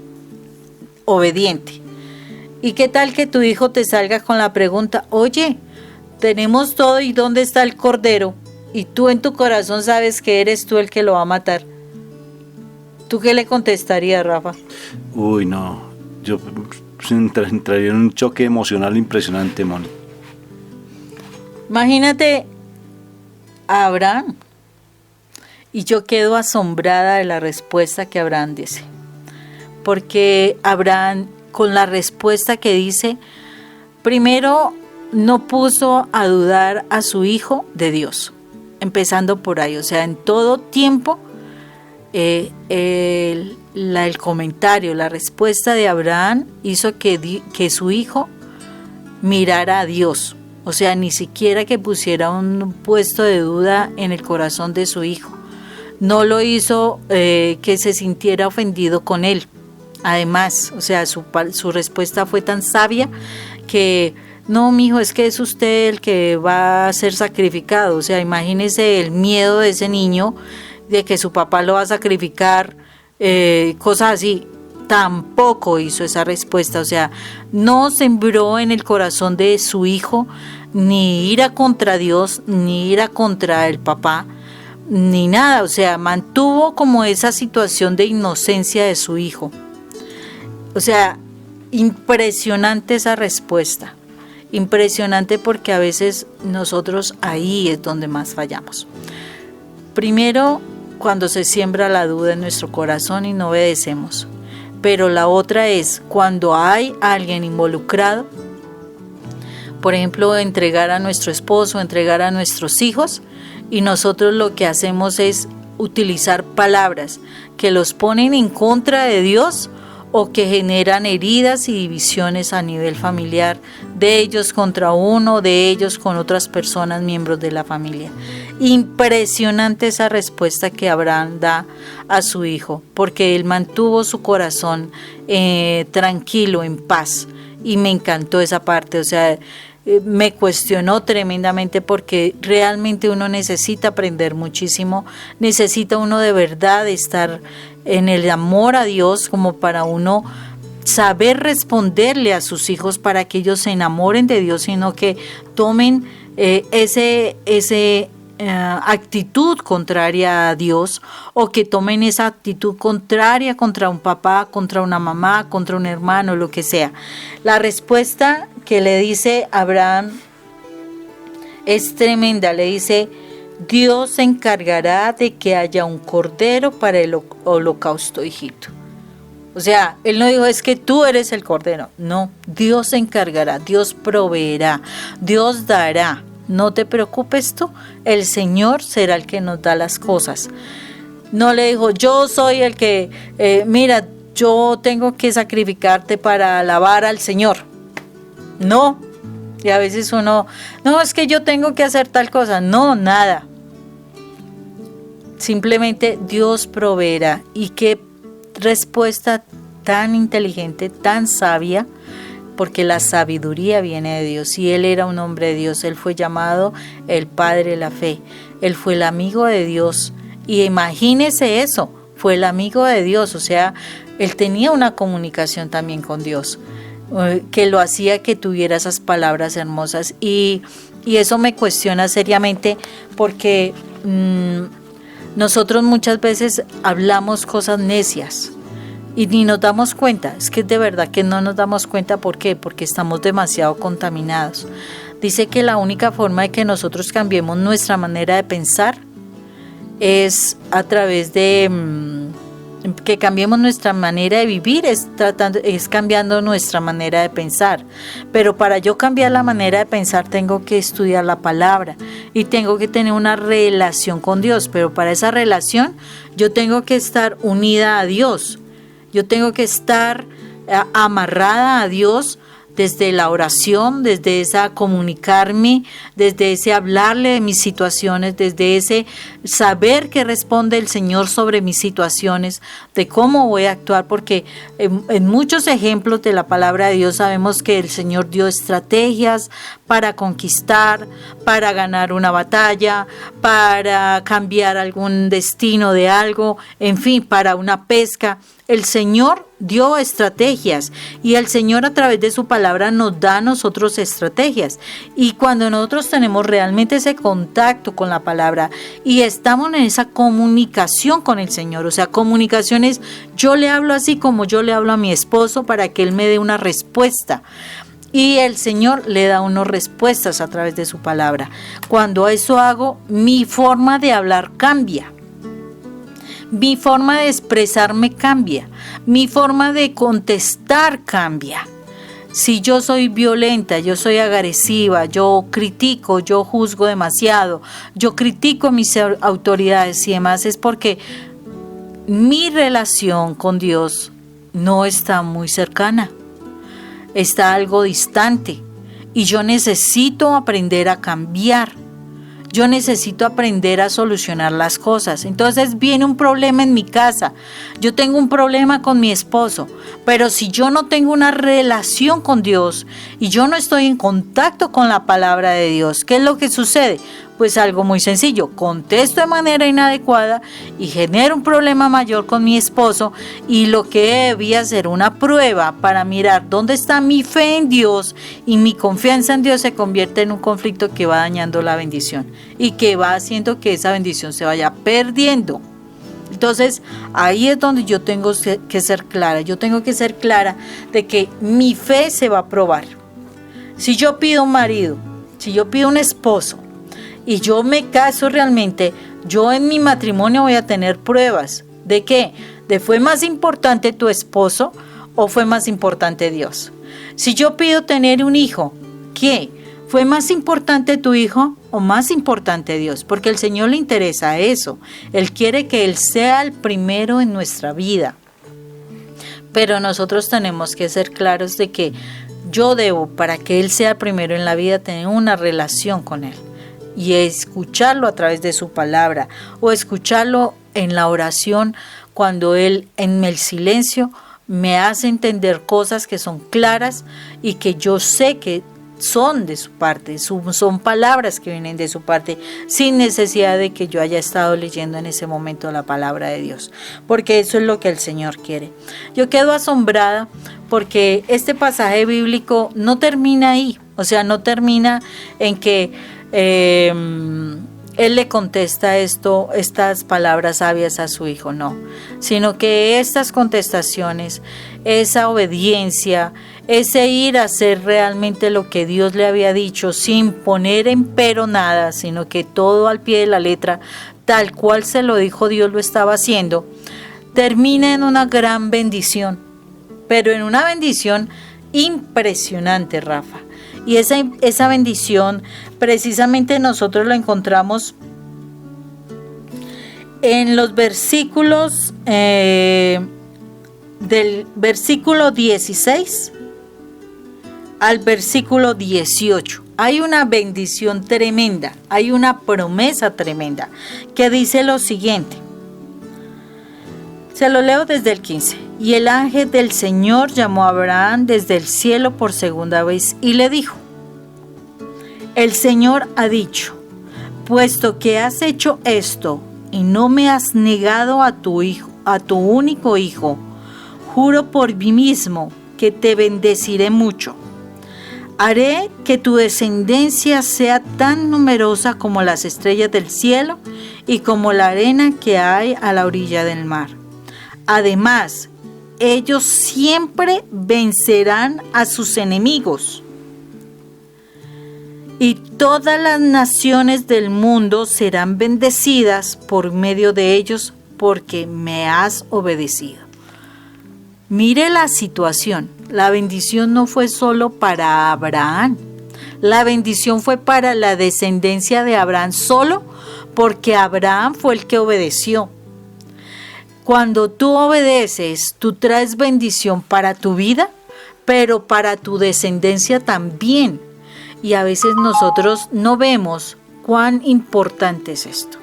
obediente. ¿Y qué tal que tu hijo te salga con la pregunta: oye, tenemos todo, ¿y dónde está el cordero? Y tú en tu corazón sabes que eres tú el que lo va a matar. ¿Tú qué le contestarías, Rafa? Uy, no, yo entraría en un choque emocional impresionante, Moni. Imagínate a Abraham, y yo quedo asombrada de la respuesta que Abraham dice, porque Abraham, con la respuesta que dice, primero no puso a dudar a su hijo de Dios, empezando por ahí. O sea, en todo tiempo el comentario, la respuesta de Abraham hizo que su hijo mirara a Dios. O sea, ni siquiera que pusiera un puesto de duda en el corazón de su hijo. No lo hizo que se sintiera ofendido con él. Además, o sea, su respuesta fue tan sabia que: no, mijo, es que es usted el que va a ser sacrificado. O sea, imagínese el miedo de ese niño de que su papá lo va a sacrificar, cosas así. Tampoco hizo esa respuesta. O sea, no sembró en el corazón de su hijo ni ira contra Dios, ni ira contra el papá, ni nada. O sea, mantuvo como esa situación de inocencia de su hijo. O sea, impresionante esa respuesta. Impresionante, porque a veces nosotros ahí es donde más fallamos. Primero, cuando se siembra la duda en nuestro corazón y no obedecemos. Pero la otra es cuando hay alguien involucrado, por ejemplo, entregar a nuestro esposo, entregar a nuestros hijos, y nosotros lo que hacemos es utilizar palabras que los ponen en contra de Dios, o que generan heridas y divisiones a nivel familiar, de ellos contra uno, de ellos con otras personas, miembros de la familia. Impresionante esa respuesta que Abraham da a su hijo, porque él mantuvo su corazón tranquilo, en paz, y me encantó esa parte, o sea, me cuestionó tremendamente porque realmente uno necesita aprender muchísimo, necesita uno de verdad estar en el amor a Dios como para uno saber responderle a sus hijos para que ellos se enamoren de Dios, sino que tomen ese actitud contraria a Dios, o que tomen esa actitud contraria contra un papá, contra una mamá, contra un hermano, lo que sea. La respuesta que le dice Abraham es tremenda. Le dice: Dios se encargará de que haya un cordero para el holocausto, hijito. O sea, él no dijo, es que tú eres el cordero. No, Dios se encargará, Dios proveerá, Dios dará. No te preocupes tú, el Señor será el que nos da las cosas. No le dijo, yo soy el que, mira, yo tengo que sacrificarte para alabar al Señor. No, y a veces uno, no, es que yo tengo que hacer tal cosa. No, nada. Simplemente Dios proveerá. Y qué respuesta tan inteligente, tan sabia, porque la sabiduría viene de Dios, y él era un hombre de Dios. Él fue llamado el padre de la fe, él fue el amigo de Dios, y imagínese eso, fue el amigo de Dios, o sea, él tenía una comunicación también con Dios, que lo hacía que tuviera esas palabras hermosas, y eso me cuestiona seriamente, porque nosotros muchas veces hablamos cosas necias, y ni nos damos cuenta. Es que de verdad que no nos damos cuenta. ¿Por qué? Porque estamos demasiado contaminados. Dice que la única forma de que nosotros cambiemos nuestra manera de pensar es a través de que cambiemos nuestra manera de vivir, es cambiando nuestra manera de pensar. Pero para yo cambiar la manera de pensar tengo que estudiar la palabra y tengo que tener una relación con Dios. Pero para esa relación yo tengo que estar unida a Dios. Yo tengo que estar amarrada a Dios desde la oración, desde esa comunicarme, desde ese hablarle de mis situaciones, desde ese saber que responde el Señor sobre mis situaciones, de cómo voy a actuar, porque en muchos ejemplos de la palabra de Dios sabemos que el Señor dio estrategias para conquistar, para ganar una batalla, para cambiar algún destino de algo, en fin, para una pesca. El Señor dio estrategias y el Señor a través de su palabra nos da a nosotros estrategias. Y cuando nosotros tenemos realmente ese contacto con la palabra y estamos en esa comunicación con el Señor, o sea, comunicación es yo le hablo así como yo le hablo a mi esposo para que él me dé una respuesta. Y el Señor le da unas respuestas a través de su palabra. Cuando eso hago, mi forma de hablar cambia. Mi forma de expresarme cambia, mi forma de contestar cambia. Si yo soy violenta, yo soy agresiva, yo critico, yo juzgo demasiado, yo critico a mis autoridades y demás, es porque mi relación con Dios no está muy cercana, está algo distante y yo necesito aprender a cambiar. Yo necesito aprender a solucionar las cosas. Entonces viene un problema en mi casa. Yo tengo un problema con mi esposo. Pero si yo no tengo una relación con Dios y yo no estoy en contacto con la palabra de Dios, ¿qué es lo que sucede? Pues algo muy sencillo, contesto de manera inadecuada y genero un problema mayor con mi esposo, y lo que debía ser una prueba para mirar dónde está mi fe en Dios y mi confianza en Dios se convierte en un conflicto que va dañando la bendición y que va haciendo que esa bendición se vaya perdiendo. Entonces ahí es donde yo tengo que ser clara, yo tengo que ser clara de que mi fe se va a probar. Si yo pido un marido, si yo pido un esposo, y yo me caso realmente, yo en mi matrimonio voy a tener pruebas. ¿De qué? ¿De fue más importante tu esposo o fue más importante Dios? Si yo pido tener un hijo, ¿qué? ¿Fue más importante tu hijo o más importante Dios? Porque al Señor le interesa eso. Él quiere que Él sea el primero en nuestra vida. Pero nosotros tenemos que ser claros de que yo debo, para que Él sea el primero en la vida, tener una relación con Él. Y escucharlo a través de su palabra, o escucharlo en la oración cuando Él en el silencio me hace entender cosas que son claras y que yo sé que son de su parte, son palabras que vienen de su parte, sin necesidad de que yo haya estado leyendo en ese momento la palabra de Dios, porque eso es lo que el Señor quiere. Yo quedo asombrada porque este pasaje bíblico no termina ahí, o sea, no termina en que él le contesta estas palabras sabias a su hijo, no, sino que estas contestaciones, esa obediencia, ese ir a hacer realmente lo que Dios le había dicho sin poner en pero nada, sino que todo al pie de la letra, tal cual se lo dijo Dios lo estaba haciendo, termina en una gran bendición, pero en una bendición impresionante, Rafa. Y esa bendición precisamente nosotros la encontramos en los versículos del versículo 16 al versículo 18. Hay una bendición tremenda, hay una promesa tremenda que dice lo siguiente. Se lo leo desde el 15. Y el ángel del Señor llamó a Abraham desde el cielo por segunda vez y le dijo: el Señor ha dicho, puesto que has hecho esto y no me has negado a tu hijo, a tu único hijo, juro por mí mismo que te bendeciré mucho. Haré que tu descendencia sea tan numerosa como las estrellas del cielo y como la arena que hay a la orilla del mar. Además, ellos siempre vencerán a sus enemigos. Y todas las naciones del mundo serán bendecidas por medio de ellos, porque me has obedecido. Mire la situación. La bendición no fue solo para Abraham. La bendición fue para la descendencia de Abraham solo porque Abraham fue el que obedeció. Cuando tú obedeces, tú traes bendición para tu vida, pero para tu descendencia también. Y a veces nosotros no vemos cuán importante es esto.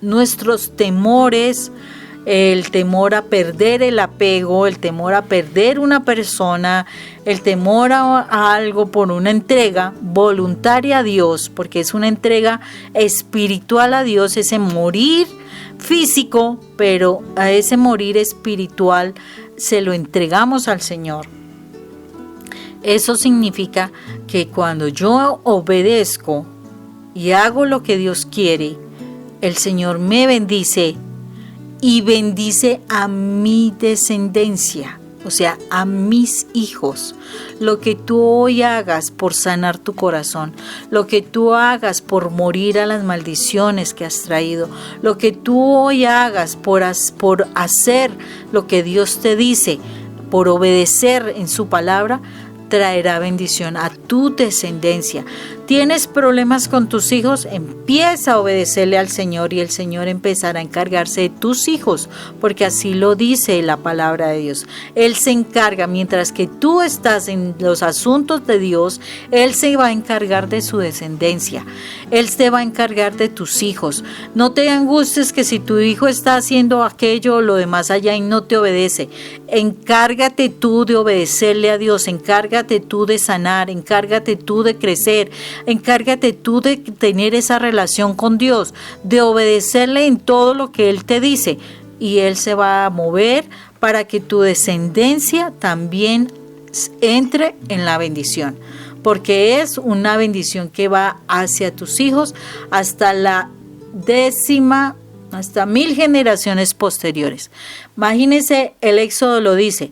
Nuestros temores, el temor a perder el apego, el temor a perder una persona, el temor a algo por una entrega voluntaria a Dios, porque es una entrega espiritual a Dios, ese morir físico, pero a ese morir espiritual se lo entregamos al Señor. Eso significa que cuando yo obedezco y hago lo que Dios quiere, el Señor me bendice y bendice a mi descendencia, o sea, a mis hijos. Lo que tú hoy hagas por sanar tu corazón, lo que tú hagas por morir a las maldiciones que has traído, lo que tú hoy hagas por hacer lo que Dios te dice, por obedecer en su palabra, traerá bendición a tu descendencia. ¿Tienes problemas con tus hijos? Empieza a obedecerle al Señor y el Señor empezará a encargarse de tus hijos, porque así lo dice la palabra de Dios. Él se encarga, mientras que tú estás en los asuntos de Dios, Él se va a encargar de su descendencia. Él se va a encargar de tus hijos. No te angusties que si tu hijo está haciendo aquello o lo demás allá y no te obedece. Encárgate tú de obedecerle a Dios, encárgate tú de sanar, encárgate tú de crecer, encárgate tú de tener esa relación con Dios, de obedecerle en todo lo que Él te dice, y Él se va a mover para que tu descendencia también entre en la bendición, porque es una bendición que va hacia tus hijos hasta la 10ª, hasta 1000 generaciones posteriores. Imagínense, el Éxodo lo dice,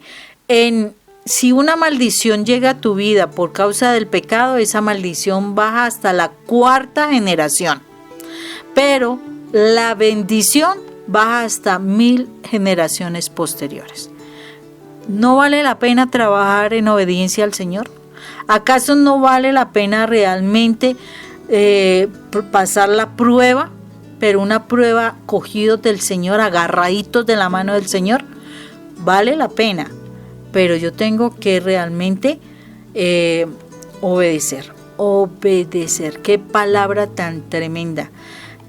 si una maldición llega a tu vida por causa del pecado, esa maldición baja hasta la 4ª generación. Pero la bendición baja hasta 1000 generaciones posteriores. ¿No vale la pena trabajar en obediencia al Señor? ¿Acaso no vale la pena realmente pasar la prueba? Pero una prueba cogidos del Señor, agarraditos de la mano del Señor. vale la pena, pero yo tengo que realmente obedecer. Qué palabra tan tremenda,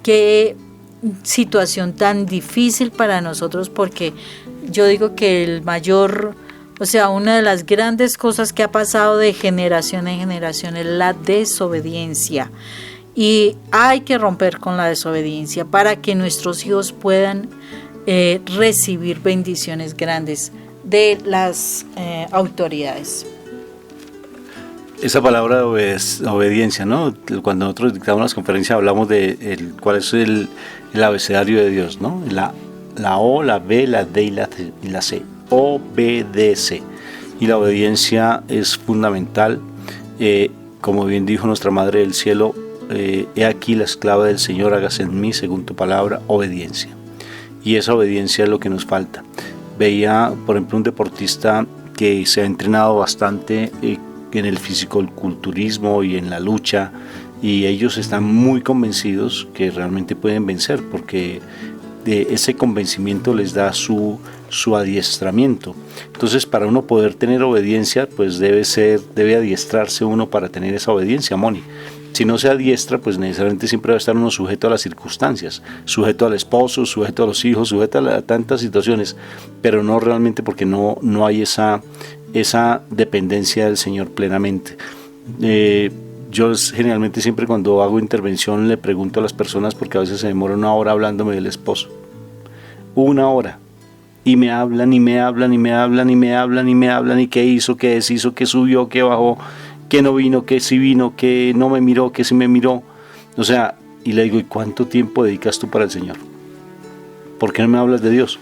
qué situación tan difícil para nosotros, porque yo digo que el mayor, o sea, una de las grandes cosas que ha pasado de generación en generación es la desobediencia, y hay que romper con la desobediencia para que nuestros hijos puedan recibir bendiciones grandes de las autoridades. Esa palabra de obediencia, ¿no? Cuando nosotros dictamos las conferencias hablamos de cuál es el abecedario de Dios, ¿no? La O, la B, la D y la C. Obedece. Y la obediencia es fundamental. Como bien dijo nuestra Madre del Cielo, he aquí la esclava del Señor, hágase en mí según tu palabra, obediencia. Y esa obediencia es lo que nos falta. Veía, por ejemplo, un deportista que se ha entrenado bastante en el fisicoculturismo y en la lucha, y ellos están muy convencidos que realmente pueden vencer, porque ese convencimiento les da su adiestramiento. Entonces, para uno poder tener obediencia, pues debe adiestrarse uno para tener esa obediencia, Moni. Si no se adiestra, pues necesariamente siempre va a estar uno sujeto a las circunstancias, sujeto al esposo, sujeto a los hijos, sujeto a tantas situaciones, pero no realmente, porque no hay esa dependencia del Señor plenamente. Yo generalmente siempre cuando hago intervención le pregunto a las personas, porque a veces se demora 1 hora hablándome del esposo, 1 hora, y me hablan y me hablan y me hablan y me hablan y me hablan, y qué hizo, qué deshizo, qué subió, qué bajó, que no vino, que sí vino, que no me miró, que sí me miró. O sea, y le digo, ¿y cuánto tiempo dedicas tú para el Señor? ¿Por qué no me hablas de Dios?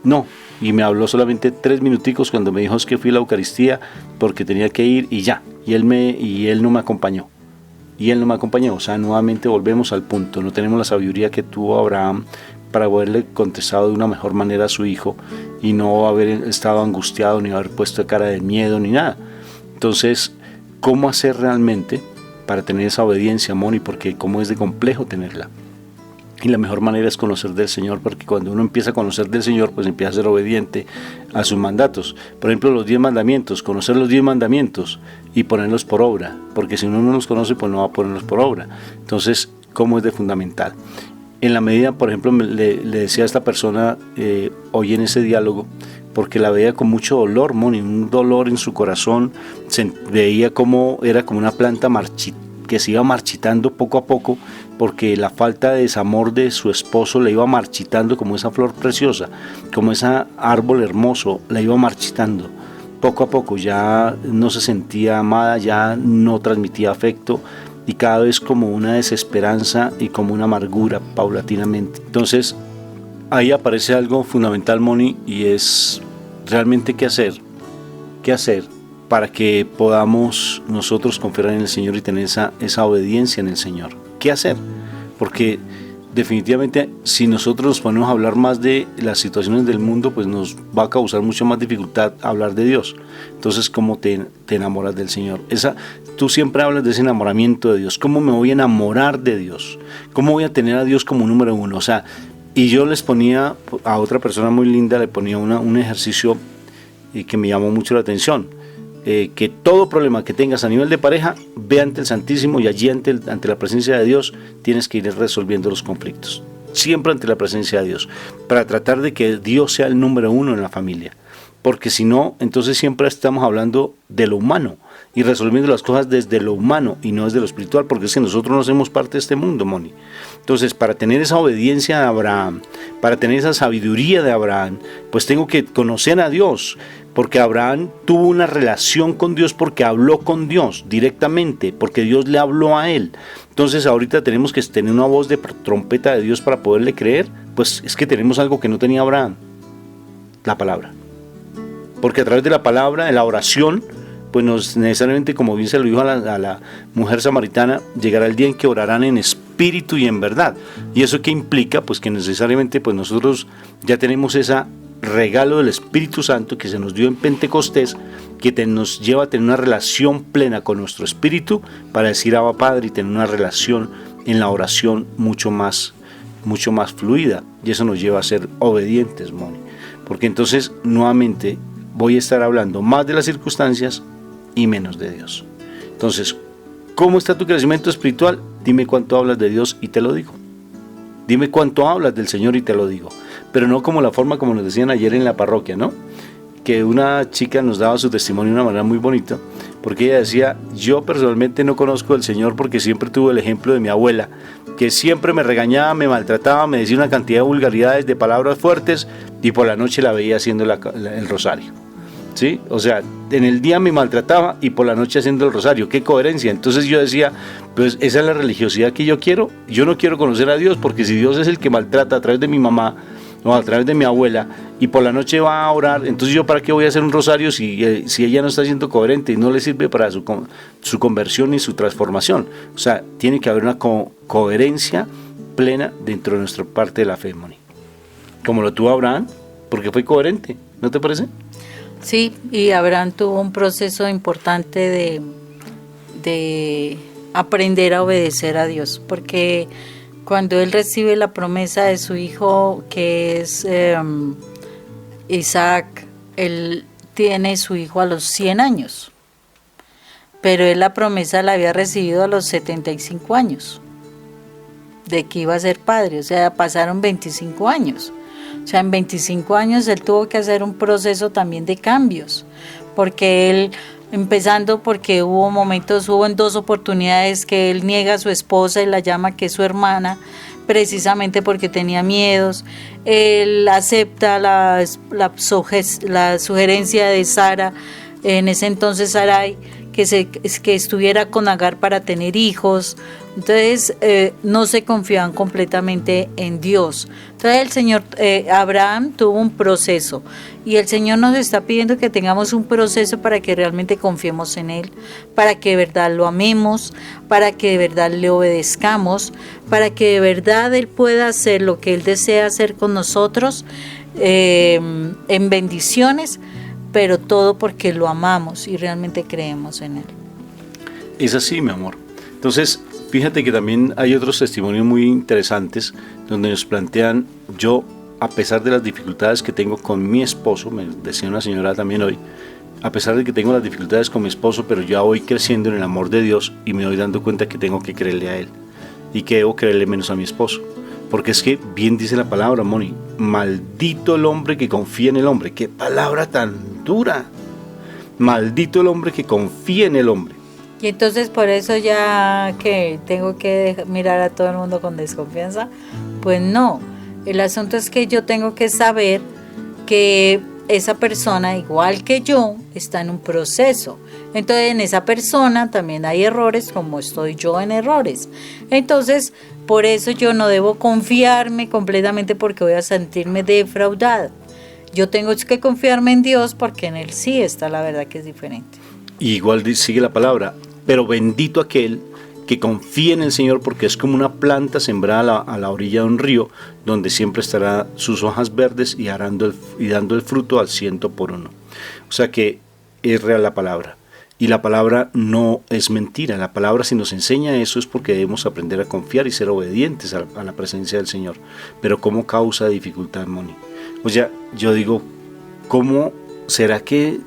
No, y me habló solamente 3 minuticos cuando me dijo es que fui a la Eucaristía porque tenía que ir y ya, y él no me acompañó. O sea, nuevamente volvemos al punto, no tenemos la sabiduría que tuvo Abraham para haberle contestado de una mejor manera a su hijo y no haber estado angustiado, ni haber puesto cara de miedo, ni nada. Entonces, ¿cómo hacer realmente para tener esa obediencia, Moni? Porque cómo es de complejo tenerla. Y la mejor manera es conocer del Señor, porque cuando uno empieza a conocer del Señor, pues empieza a ser obediente a sus mandatos. Por ejemplo, los 10 mandamientos, conocer los 10 mandamientos y ponerlos por obra, porque si uno no los conoce, pues no va a ponerlos por obra. Entonces, ¿cómo es de fundamental? En la medida, por ejemplo, le decía a esta persona hoy en ese diálogo, porque la veía con mucho dolor, Moni, un dolor en su corazón, se veía como era como una planta que se iba marchitando poco a poco, porque la falta de desamor de su esposo le iba marchitando como esa flor preciosa, como ese árbol hermoso, la iba marchitando. Poco a poco ya no se sentía amada, ya no transmitía afecto, y cada vez como una desesperanza y como una amargura paulatinamente. Entonces, ahí aparece algo fundamental, Moni, y es realmente qué hacer para que podamos nosotros confiar en el Señor y tener esa obediencia en el Señor. ¿Qué hacer? Porque definitivamente si nosotros nos ponemos a hablar más de las situaciones del mundo, pues nos va a causar mucha más dificultad hablar de Dios. Entonces, ¿cómo te enamoras del Señor? Tú siempre hablas de ese enamoramiento de Dios. ¿Cómo me voy a enamorar de Dios? ¿Cómo voy a tener a Dios como número 1? O sea, y yo les ponía a otra persona muy linda, le ponía un ejercicio que me llamó mucho la atención. Que todo problema que tengas a nivel de pareja, ve ante el Santísimo, y allí ante la presencia de Dios tienes que ir resolviendo los conflictos, siempre ante la presencia de Dios, para tratar de que Dios sea el número 1 en la familia, porque si no, entonces siempre estamos hablando de lo humano y resolviendo las cosas desde lo humano y no desde lo espiritual, porque es que nosotros no hacemos parte de este mundo, Moni. Entonces, para tener esa obediencia de Abraham, para tener esa sabiduría de Abraham, pues tengo que conocer a Dios, porque Abraham tuvo una relación con Dios, porque habló con Dios directamente, porque Dios le habló a él. Entonces ahorita tenemos que tener una voz de trompeta de Dios para poderle creer. Pues es que tenemos algo que no tenía Abraham: la palabra. Porque a través de la palabra, de la oración, pues no necesariamente, como bien se lo dijo a la mujer samaritana, llegará el día en que orarán en espíritu y en verdad. ¿Y eso qué implica? Pues que necesariamente pues nosotros ya tenemos ese regalo del Espíritu Santo que se nos dio en Pentecostés, que nos lleva a tener una relación plena con nuestro espíritu para decir Abba Padre, y tener una relación en la oración mucho más fluida, y eso nos lleva a ser obedientes, Moni. porque entonces nuevamente voy a estar hablando más de las circunstancias y menos de Dios. Entonces, ¿cómo está tu crecimiento espiritual? Dime cuánto hablas de Dios y te lo digo. Dime cuánto hablas del Señor y te lo digo. Pero no como la forma como nos decían ayer en la parroquia, ¿no? Que una chica nos daba su testimonio de una manera muy bonita, porque ella decía: yo personalmente no conozco al Señor porque siempre tuve el ejemplo de mi abuela, que siempre me regañaba, me maltrataba, me decía una cantidad de vulgaridades, de palabras fuertes, y por la noche la veía haciendo el rosario. ¿Sí? O sea, en el día me maltrataba y por la noche haciendo el rosario. ¡Qué coherencia! Entonces yo decía, pues esa es la religiosidad que yo quiero. Yo no quiero conocer a Dios, porque si Dios es el que maltrata a través de mi mamá o a través de mi abuela, y por la noche va a orar, entonces yo para qué voy a hacer un rosario si ella no está siendo coherente y no le sirve para su conversión y su transformación. O sea, tiene que haber una coherencia plena dentro de nuestra parte de la fe, Moni. Como lo tuvo Abraham, porque fue coherente, ¿no te parece? Sí, y Abraham tuvo un proceso importante de aprender a obedecer a Dios, porque cuando él recibe la promesa de su hijo, que es Isaac, él tiene su hijo a los 100 años, pero él la promesa la había recibido a los 75 años, de que iba a ser padre, o sea, pasaron 25 años. O sea, en 25 años él tuvo que hacer un proceso también de cambios, porque él, empezando porque hubo en 2 oportunidades que él niega a su esposa y la llama que es su hermana, precisamente porque tenía miedos. Él acepta la sugerencia de Sara, en ese entonces Sarai, que estuviera con Agar para tener hijos. Entonces no se confiaban completamente en Dios. Entonces el Señor, Abraham tuvo un proceso, y el Señor nos está pidiendo que tengamos un proceso para que realmente confiemos en Él, para que de verdad lo amemos, para que de verdad le obedezcamos, para que de verdad Él pueda hacer lo que Él desea hacer con nosotros, en bendiciones, pero todo porque lo amamos y realmente creemos en Él. Es así, mi amor. Entonces, fíjate que también hay otros testimonios muy interesantes donde nos plantean: yo, a pesar de las dificultades que tengo con mi esposo, me decía una señora también hoy, a pesar de que tengo las dificultades con mi esposo, pero ya voy creciendo en el amor de Dios y me voy dando cuenta que tengo que creerle a Él y que debo creerle menos a mi esposo. Porque es que bien dice la palabra, Moni: maldito el hombre que confía en el hombre. ¡Qué palabra tan dura! Maldito el hombre que confía en el hombre. Y entonces por eso ya que tengo que mirar a todo el mundo con desconfianza, pues no. El asunto es que yo tengo que saber que esa persona, igual que yo, está en un proceso. Entonces en esa persona también hay errores, como estoy yo en errores. Entonces por eso yo no debo confiarme completamente, porque voy a sentirme defraudada. Yo tengo que confiarme en Dios, porque en Él sí está la verdad, que es diferente. Y igual sigue la palabra: pero bendito aquel que confía en el Señor, porque es como una planta sembrada a la orilla de un río, donde siempre estará sus hojas verdes y dando el fruto al 100%. O sea que es real la palabra. Y la palabra no es mentira. La palabra, si nos enseña eso, es porque debemos aprender a confiar y ser obedientes a la presencia del Señor. Pero ¿cómo causa dificultad, Moni? O sea, yo digo, ¿cómo será que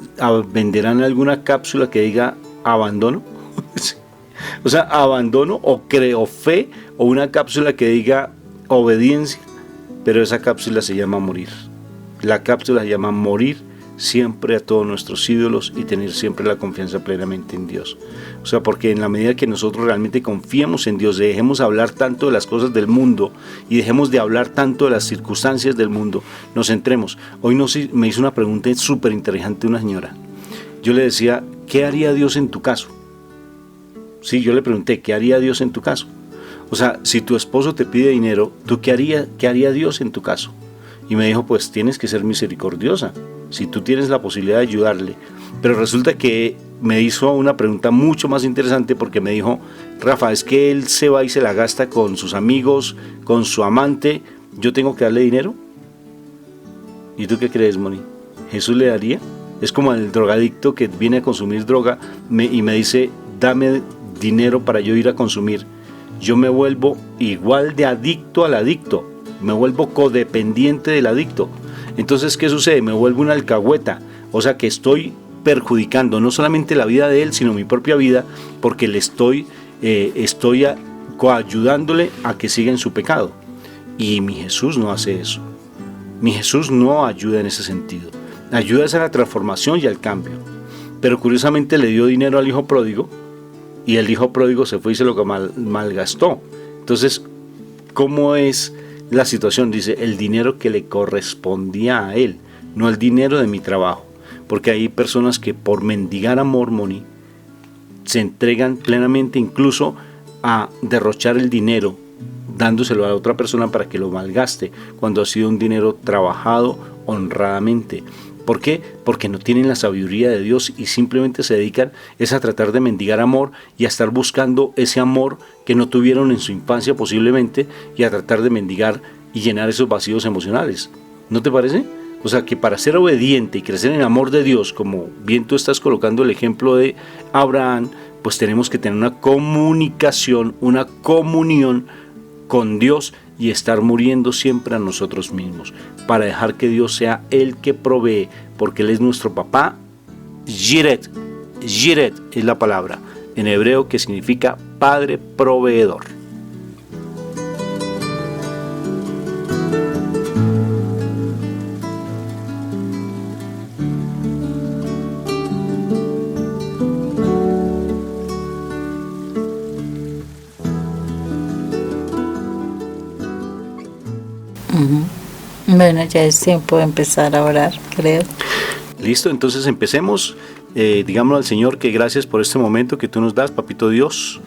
venderán alguna cápsula que diga abandono? O sea, abandono o creo fe, o una cápsula que diga obediencia, pero esa cápsula se llama morir. La cápsula se llama morir siempre a todos nuestros ídolos y tener siempre la confianza plenamente en Dios. O sea, porque en la medida que nosotros realmente confiemos en Dios, dejemos hablar tanto de las cosas del mundo y dejemos de hablar tanto de las circunstancias del mundo, nos centremos. Hoy me hizo una pregunta súper interesante una señora. Yo le decía, ¿qué haría Dios en tu caso? Sí, yo le pregunté, ¿qué haría Dios en tu caso? O sea, si tu esposo te pide dinero, ¿tú qué haría Dios en tu caso? Y me dijo, pues tienes que ser misericordiosa, si tú tienes la posibilidad de ayudarle. Pero resulta que me hizo una pregunta mucho más interesante, porque me dijo, Rafa, es que él se va y se la gasta con sus amigos, con su amante, ¿yo tengo que darle dinero? ¿Y tú qué crees, Moni? ¿Jesús le daría? Es como el drogadicto que viene a consumir droga y me dice, dame dinero para yo ir a consumir. Yo me vuelvo igual de adicto al adicto, me vuelvo codependiente del adicto. Entonces, ¿qué sucede? Me vuelvo una alcahueta, o sea que estoy perjudicando no solamente la vida de él, sino mi propia vida, porque le estoy coayudándole a que siga en su pecado. Y mi Jesús no hace eso. Mi Jesús no ayuda en ese sentido. Ayuda a la transformación y al cambio. Pero curiosamente le dio dinero al hijo pródigo, y el hijo pródigo se fue y se lo malgastó. Entonces, ¿cómo es la situación? Dice, el dinero que le correspondía a él, no el dinero de mi trabajo. Porque hay personas que por mendigar amor, Moni, se entregan plenamente incluso a derrochar el dinero, dándoselo a otra persona para que lo malgaste, cuando ha sido un dinero trabajado honradamente. ¿Por qué? Porque no tienen la sabiduría de Dios y simplemente se dedican a tratar de mendigar amor y a estar buscando ese amor que no tuvieron en su infancia posiblemente, y a tratar de mendigar y llenar esos vacíos emocionales. ¿No te parece? O sea que para ser obediente y crecer en el amor de Dios, como bien tú estás colocando el ejemplo de Abraham, pues tenemos que tener una comunicación, una comunión con Dios, y estar muriendo siempre a nosotros mismos, para dejar que Dios sea el que provee, porque Él es nuestro papá. Yiret es la palabra en hebreo que significa Padre proveedor. Bueno, ya es tiempo de empezar a orar, creo. Listo, entonces empecemos. Digámosle al Señor que gracias por este momento que tú nos das, Papito Dios.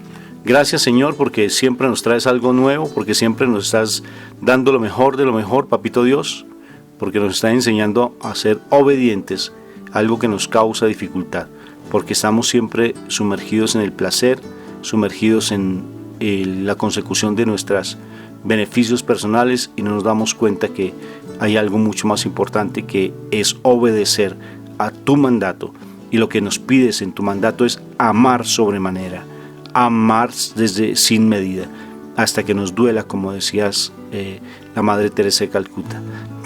Gracias, Señor, porque siempre nos traes algo nuevo, porque siempre nos estás dando lo mejor de lo mejor, Papito Dios, porque nos estás enseñando a ser obedientes, algo que nos causa dificultad, porque estamos siempre sumergidos en el placer, sumergidos en la consecución de nuestros beneficios personales, y no nos damos cuenta que hay algo mucho más importante, que es obedecer a tu mandato. Y lo que nos pides en tu mandato es amar sobremanera, amar desde sin medida, hasta que nos duela, como decías la Madre Teresa de Calcuta.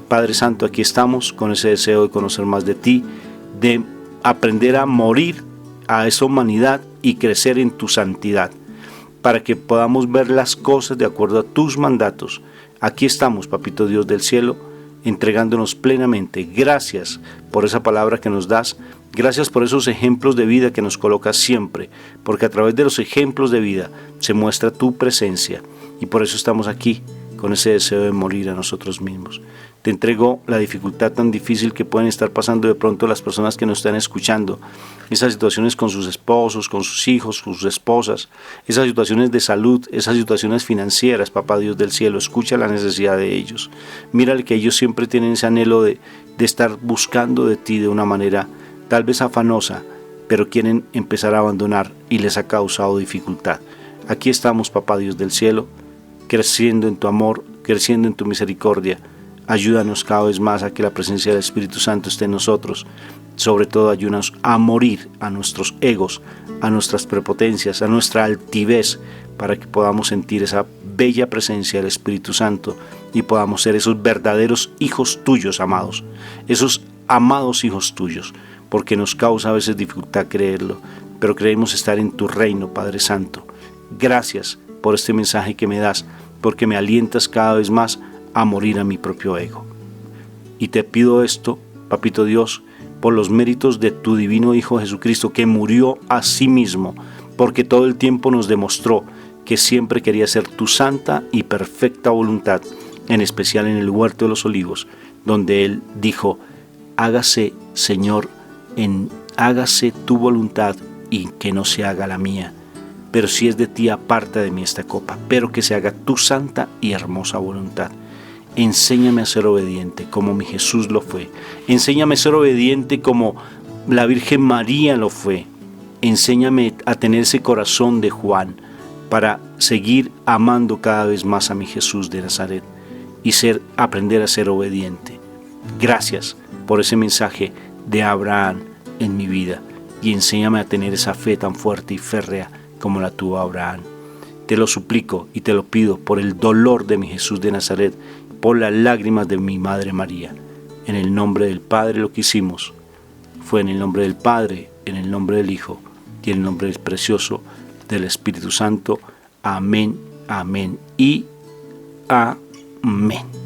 Padre Santo, aquí estamos con ese deseo de conocer más de ti, de aprender a morir a esa humanidad y crecer en tu santidad, para que podamos ver las cosas de acuerdo a tus mandatos. Aquí estamos, Papito Dios del cielo, entregándonos plenamente. Gracias por esa palabra que nos das. Gracias por esos ejemplos de vida que nos colocas siempre, porque a través de los ejemplos de vida se muestra tu presencia, y por eso estamos aquí, con ese deseo de morir a nosotros mismos. Te entrego la dificultad tan difícil que pueden estar pasando de pronto las personas que nos están escuchando, esas situaciones con sus esposos, con sus hijos, con sus esposas, esas situaciones de salud, esas situaciones financieras. Papá Dios del cielo, escucha la necesidad de ellos. Mírale que ellos siempre tienen ese anhelo de estar buscando de ti de una manera tal vez afanosa, pero quieren empezar a abandonar y les ha causado dificultad. Aquí estamos, Papá Dios del cielo, creciendo en tu amor, creciendo en tu misericordia. Ayúdanos cada vez más a que la presencia del Espíritu Santo esté en nosotros. Sobre todo, ayúdanos a morir a nuestros egos, a nuestras prepotencias, a nuestra altivez, para que podamos sentir esa bella presencia del Espíritu Santo y podamos ser esos verdaderos hijos tuyos, amados, esos amados hijos tuyos, porque nos causa a veces dificultad creerlo, pero creemos estar en tu reino, Padre Santo. Gracias por este mensaje que me das, porque me alientas cada vez más a morir a mi propio ego. Y te pido esto, Papito Dios, por los méritos de tu divino Hijo Jesucristo, que murió a sí mismo, porque todo el tiempo nos demostró que siempre quería hacer tu santa y perfecta voluntad, en especial en el huerto de los olivos, donde Él dijo: hágase, Señor, hágase tu voluntad y que no se haga la mía. Pero si es de ti, aparta de mí esta copa, pero que se haga tu santa y hermosa voluntad. Enséñame a ser obediente como mi Jesús lo fue. Enséñame a ser obediente como la Virgen María lo fue. Enséñame a tener ese corazón de Juan para seguir amando cada vez más a mi Jesús de Nazaret y aprender a ser obediente. Gracias por ese mensaje de Abraham en mi vida, y enséñame a tener esa fe tan fuerte y férrea como la tuvo Abraham. Te lo suplico y te lo pido por el dolor de mi Jesús de Nazaret, por las lágrimas de mi Madre María. En el nombre del Padre lo que hicimos fue en el nombre del Padre, en el nombre del Hijo y en el nombre precioso del Espíritu Santo. Amén, amén y amén.